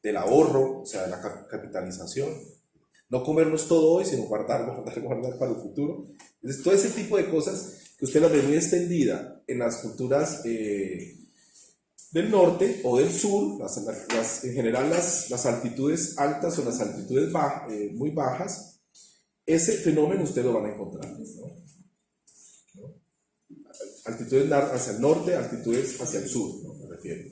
del ahorro, o sea, de la capitalización. No comernos todo hoy, sino guardar para el futuro. Entonces, todo ese tipo de cosas que usted las ve muy extendida en las culturas del norte o del sur, en general las altitudes altas o las altitudes muy bajas, ese fenómeno usted lo van a encontrar, ¿no? altitudes hacia el norte, altitudes hacia el sur, ¿no? Me refiero.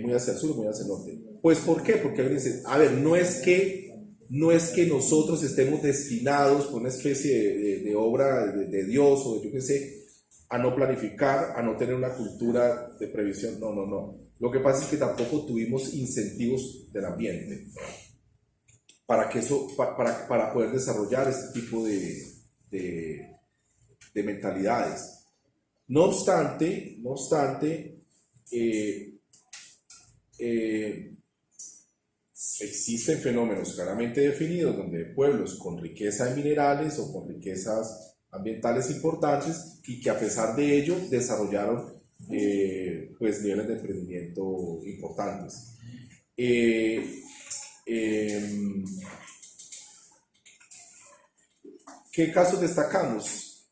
Muy hacia el sur, muy hacia el norte. Pues, ¿por qué? Porque alguien dice, a ver, no es que nosotros estemos destinados por una especie de obra de Dios o de yo qué sé, a no planificar, a no tener una cultura de previsión. No, no, no. Lo que pasa es que tampoco tuvimos incentivos del ambiente para que eso, para poder desarrollar este tipo de mentalidades. No obstante, existen fenómenos claramente definidos donde pueblos con riqueza de minerales o con riquezas ambientales importantes y que a pesar de ello desarrollaron pues niveles de emprendimiento importantes. ¿Qué casos destacamos?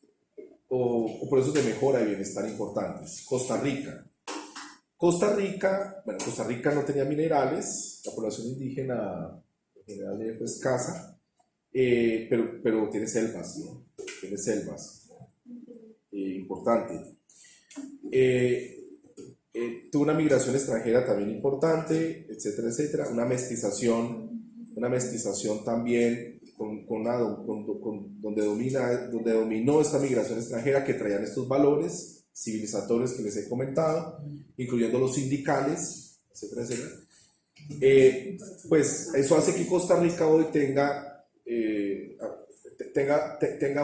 O procesos de mejora y bienestar importantes. Costa Rica. Costa Rica no tenía minerales, la población indígena en general es escasa, pero tiene selvas, ¿no? Tiene selvas, importante. Tuvo una migración extranjera también importante, etcétera, etcétera, una mestización también donde dominó esta migración extranjera que traían estos valores civilizatorios que les he comentado, incluyendo los sindicales, etcétera, etcétera. Pues eso hace que Costa Rica hoy tenga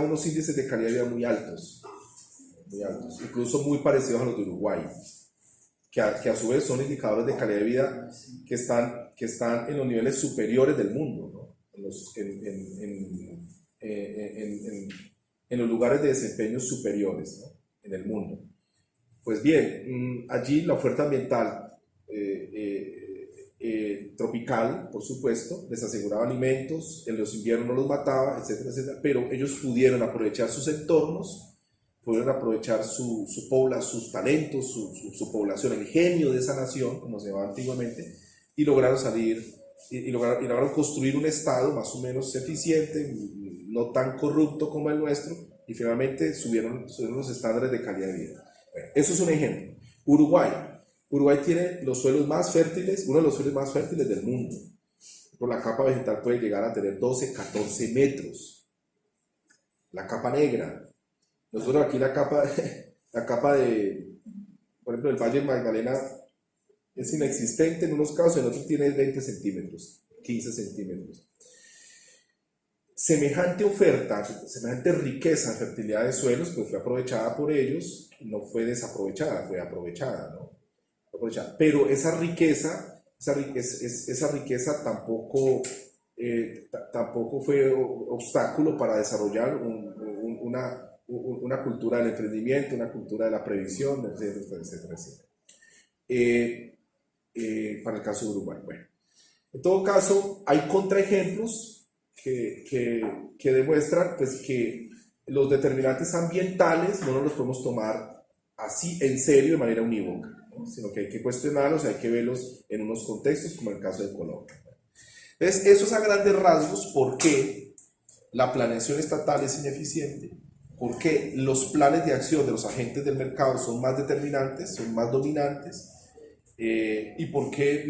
unos índices de calidad de vida muy altos, incluso muy parecidos a los de Uruguay, que a su vez son indicadores de calidad de vida que están en los niveles superiores del mundo, ¿no? En los lugares de desempeño superiores, ¿no? En el mundo. Pues bien, allí la oferta ambiental tropical, por supuesto, les aseguraba alimentos, en los inviernos no los mataba, etcétera, etcétera, pero ellos pudieron aprovechar sus entornos, pudieron aprovechar sus talentos, su población, el genio de esa nación, como se llamaba antiguamente, y lograron salir, y lograron construir un estado más o menos eficiente, no tan corrupto como el nuestro, y finalmente subieron los estándares de calidad de vida. Bueno, eso es un ejemplo. Uruguay tiene los suelos más fértiles, uno de los suelos más fértiles del mundo. Por la capa vegetal puede llegar a tener 12, 14 metros. La capa negra. Nosotros aquí la capa de, por ejemplo, el Valle de Magdalena es inexistente en unos casos, en otros tiene 20 centímetros, 15 centímetros. Semejante oferta, semejante riqueza en fertilidad de suelos, pues fue aprovechada por ellos, no fue desaprovechada, fue aprovechada, ¿no? Pero esa riqueza tampoco fue obstáculo para desarrollar una cultura del emprendimiento, una cultura de la previsión, etcétera, etcétera, etcétera. Para el caso de Uruguay. Bueno, en todo caso, hay contraejemplos que demuestran pues, que los determinantes ambientales no nos los podemos tomar así en serio de manera unívoca, ¿no? Sino que hay que cuestionarlos, hay que verlos en unos contextos como el caso de Colombia. Entonces, eso es a grandes rasgos por qué la planeación estatal es ineficiente, por qué los planes de acción de los agentes del mercado son más determinantes, son más dominantes, y por qué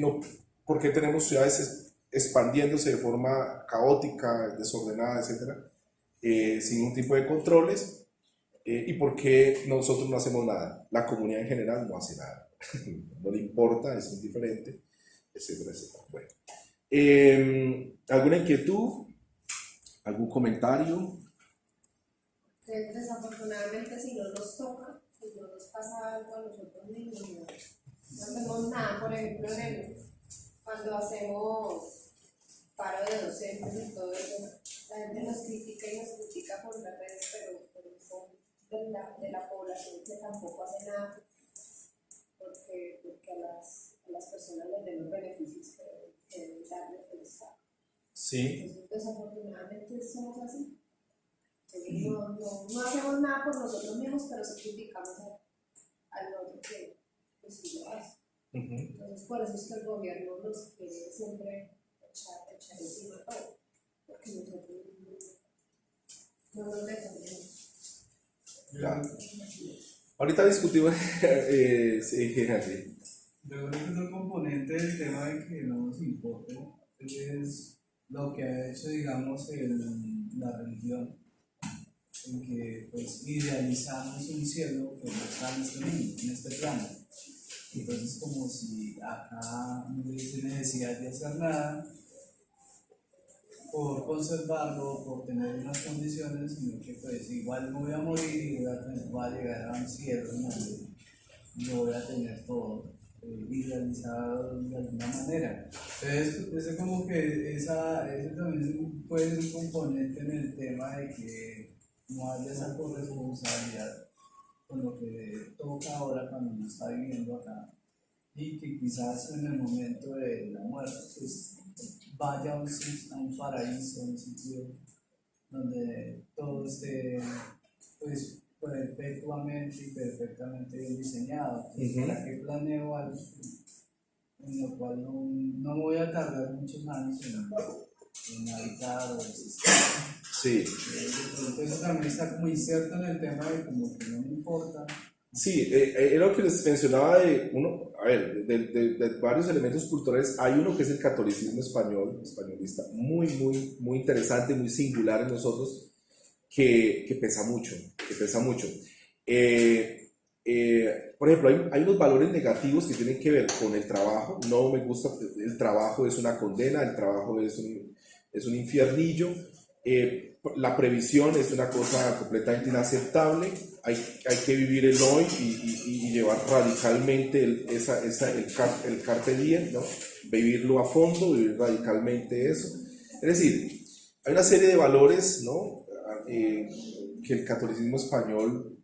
tenemos ciudades expandiéndose de forma caótica, desordenada, etcétera, sin ningún tipo de controles, y por qué nosotros no hacemos nada. La comunidad en general no hace nada, no le importa, es indiferente, etcétera, etcétera. Bueno, ¿alguna inquietud? ¿Algún comentario? Desafortunadamente, si no nos toca, si no nos pasa algo a nosotros mismos, no hacemos nada. Por ejemplo, cuando hacemos paro de docentes y todo eso, la gente nos critica por las redes, pero son de la población que tampoco hace nada porque a las personas les den los beneficios que deben darles el Estado. Sí. Entonces, desafortunadamente somos así. No hacemos nada por nosotros mismos, pero sí criticamos al otro que sí lo hace. Entonces, por eso es que el gobierno nos quiere siempre echar encima todo, porque nosotros no nos defendemos. Claro. Ahorita discutimos, sí, Henry. Yo creo que otro componente del tema de que no nos importe es lo que ha hecho, digamos, la religión, en que pues idealizamos un cielo que no está en este mundo, en este plano. Entonces, como si acá no hubiese necesidad de hacer nada por conservarlo, por tener unas condiciones, sino que pues igual me voy a morir y voy a llegar a un cielo donde yo voy a tener todo idealizado de alguna manera. Entonces, ese como que ese también puede ser un componente en el tema de que no haya esa corresponsabilidad con lo que toca ahora cuando uno está viviendo acá, y que quizás en el momento de la muerte pues vaya a un paraíso, a un sitio donde todo esté pues perpetuamente y perfectamente bien diseñado. ¿Para qué planeo algo en lo cual no voy a tardar muchos años en habitar o existir? Sí. Entonces también está como inserto en el tema de como que no me importa. Sí, era lo que les mencionaba de uno, a ver, de varios elementos culturales. Hay uno que es el catolicismo español, españolista, muy interesante, muy singular en nosotros, que pesa mucho, que pesa mucho. Por ejemplo, hay unos valores negativos que tienen que ver con el trabajo. No me gusta, el trabajo es una condena, el trabajo es un infiernillo. La previsión es una cosa completamente inaceptable. Hay que vivir el hoy y llevar radicalmente el carpe diem, ¿no? Vivirlo a fondo, vivir radicalmente eso. Es decir, hay una serie de valores, ¿no? Que el catolicismo español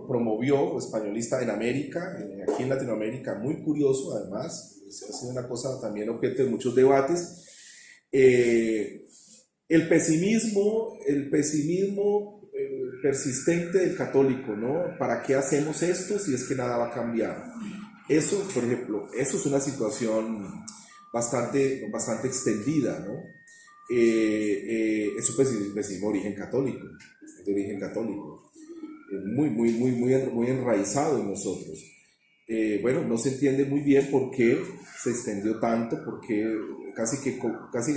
promovió, españolista en América, aquí en Latinoamérica, muy curioso además, ha sido una cosa también objeto de muchos debates. El pesimismo persistente del católico, ¿no? ¿Para qué hacemos esto si es que nada va a cambiar? Eso, por ejemplo, eso es una situación bastante extendida, ¿no? Es un pesimismo de origen católico, muy enraizado en nosotros. Bueno, no se entiende muy bien por qué se extendió tanto, porque casi que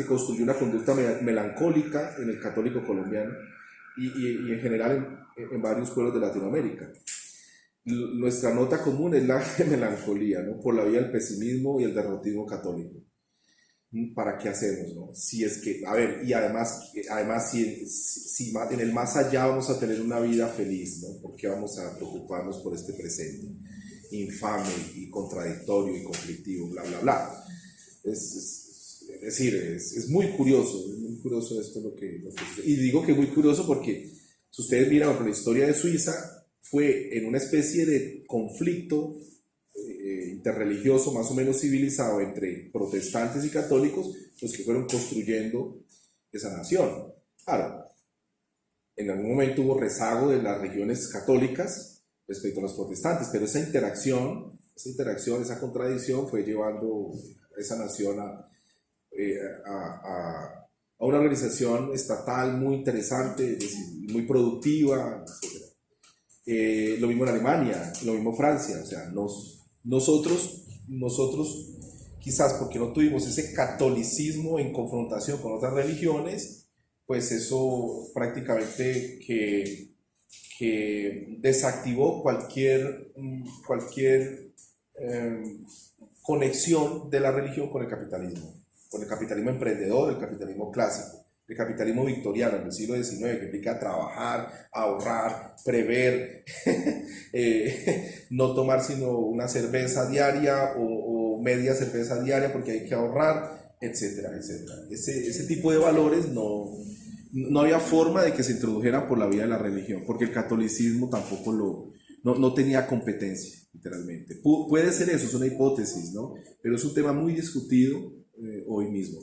construyó una conducta melancólica en el católico colombiano y en general en varios pueblos de Latinoamérica. Nuestra nota común es la melancolía, ¿no? Por la vía del pesimismo y el derrotismo católico. ¿Para qué hacemos, no? Si es que, a ver, y además si en el más allá vamos a tener una vida feliz, ¿no? ¿Por qué vamos a preocuparnos por este presente infame y contradictorio y conflictivo, bla, bla, bla? Es decir, es muy curioso esto lo que y digo que es muy curioso porque si ustedes miran la historia de Suiza, fue en una especie de conflicto interreligioso más o menos civilizado entre protestantes y católicos, los que fueron construyendo esa nación. Claro, en algún momento hubo rezago de las regiones católicas respecto a los protestantes, pero esa interacción, esa contradicción fue llevando a esa nación a una organización estatal muy interesante, muy productiva, etc. Lo mismo en Alemania, lo mismo en Francia. O sea, nosotros quizás porque no tuvimos ese catolicismo en confrontación con otras religiones, pues eso prácticamente que desactivó cualquier conexión de la religión con el capitalismo emprendedor, el capitalismo clásico, el capitalismo victoriano del siglo XIX, que implica trabajar, ahorrar, prever, no tomar sino una cerveza diaria o media cerveza diaria porque hay que ahorrar, etcétera, etcétera. Ese tipo de valores no había forma de que se introdujeran por la vía de la religión, porque el catolicismo tampoco no tenía competencia, literalmente. Puede ser eso, es una hipótesis, ¿no? Pero es un tema muy discutido hoy mismo.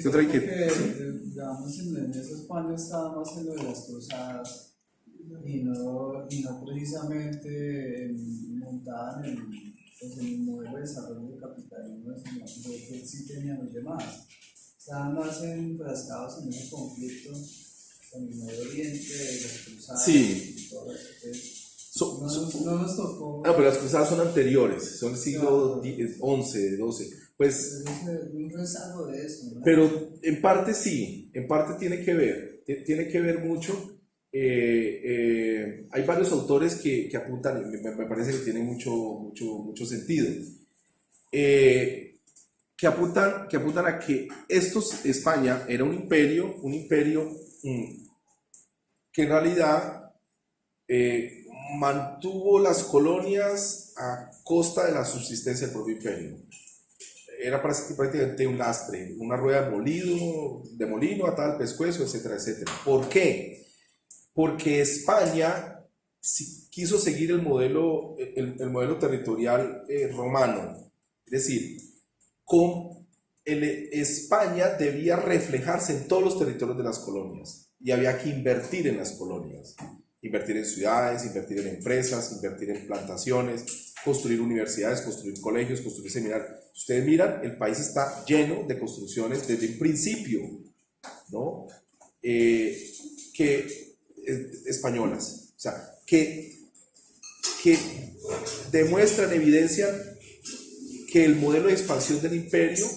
¿Qué otra digamos, en ese España estaba más en lo de las cruzadas y no precisamente montada en el modelo de desarrollo del capitalismo, sino que sí tenían los demás. Estaban más enfrascados en ese conflicto con el Medio Oriente, las cruzadas Sí. y todo eso. o cómo? Ah, pero las cruzadas son anteriores, son el siglo XI, XII. Pues, Es un rezago de eso, ¿no? pero en parte sí, en parte tiene que ver, tiene que ver mucho. Hay varios autores que apuntan, me parece que tienen mucho sentido, que apuntan a que España era un imperio que en realidad mantuvo las colonias a costa de la subsistencia del propio imperio. Era prácticamente un lastre, una rueda de molino atada al pescuezo, etcétera, etcétera. ¿Por qué? Porque España quiso seguir el modelo territorial romano. Es decir, España debía reflejarse en todos los territorios de las colonias y había que invertir en las colonias. Invertir en ciudades, invertir en empresas, invertir en plantaciones, construir universidades, construir colegios, construir seminarios. Ustedes miran, el país está lleno de construcciones desde el principio, ¿no? Españolas, o sea, que demuestran, evidencian que el modelo de expansión del imperio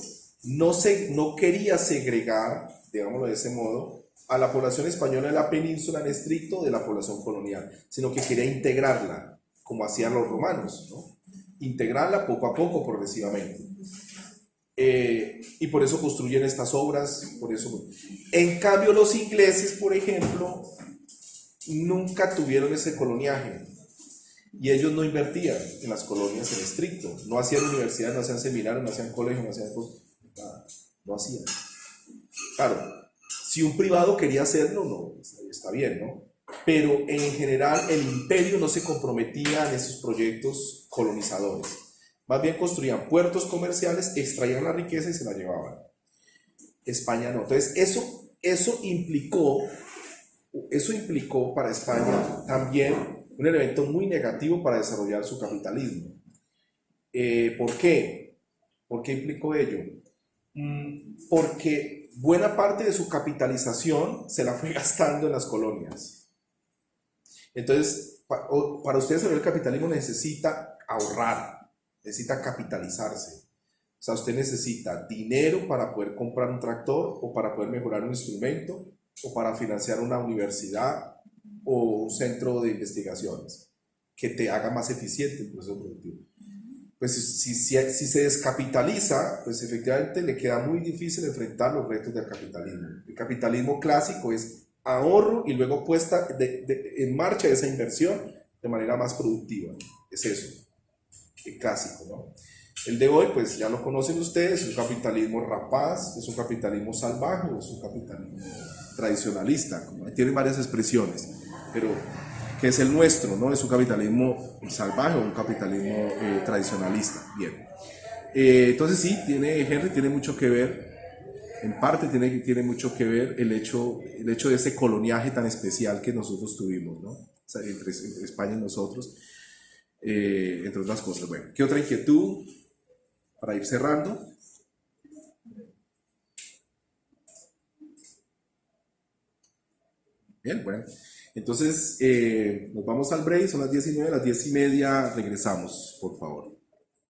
no quería segregar, digámoslo de ese modo, a la población española de la península en estricto de la población colonial, sino que quería integrarla, como hacían los romanos, ¿no? Integrarla poco a poco, progresivamente. Y por eso construyen estas obras, por eso. En cambio, los ingleses, por ejemplo, nunca tuvieron ese coloniaje y ellos no invertían en las colonias en estricto, no hacían universidades, no hacían seminarios, no hacían colegios, no hacían cosas, nada, no hacían. Claro, si un privado quería hacerlo, no, está bien, ¿no? Pero en general el imperio no se comprometía en esos proyectos colonizadores, más bien construían puertos comerciales, extraían la riqueza y se la llevaban. España no. Entonces eso implicó para España también un elemento muy negativo para desarrollar su capitalismo. ¿Por qué? ¿Por qué implicó ello? Porque buena parte de su capitalización se la fue gastando en las colonias. Entonces, para ustedes el capitalismo necesita ahorrar, necesita capitalizarse. O sea, usted necesita dinero para poder comprar un tractor o para poder mejorar un instrumento o para financiar una universidad o un centro de investigaciones que te haga más eficiente el proceso productivo. Pues si se descapitaliza, pues efectivamente le queda muy difícil enfrentar los retos del capitalismo. El capitalismo clásico es ahorro y luego puesta en marcha esa inversión de manera más productiva. Es eso, el clásico, ¿no? El de hoy, pues ya lo conocen ustedes, es un capitalismo rapaz, es un capitalismo salvaje, es un capitalismo tradicionalista, tiene varias expresiones, pero que es el nuestro, ¿no? Es un capitalismo salvaje o un capitalismo tradicionalista. Bien. Entonces sí, Henry tiene mucho que ver, en parte tiene mucho que ver el hecho de ese coloniaje tan especial que nosotros tuvimos, ¿no? O sea, entre España y nosotros, entre otras cosas. Bueno, ¿qué otra inquietud para ir cerrando? Bien, bueno. Entonces, nos vamos al break, son las 19, a las 10:30 regresamos, por favor.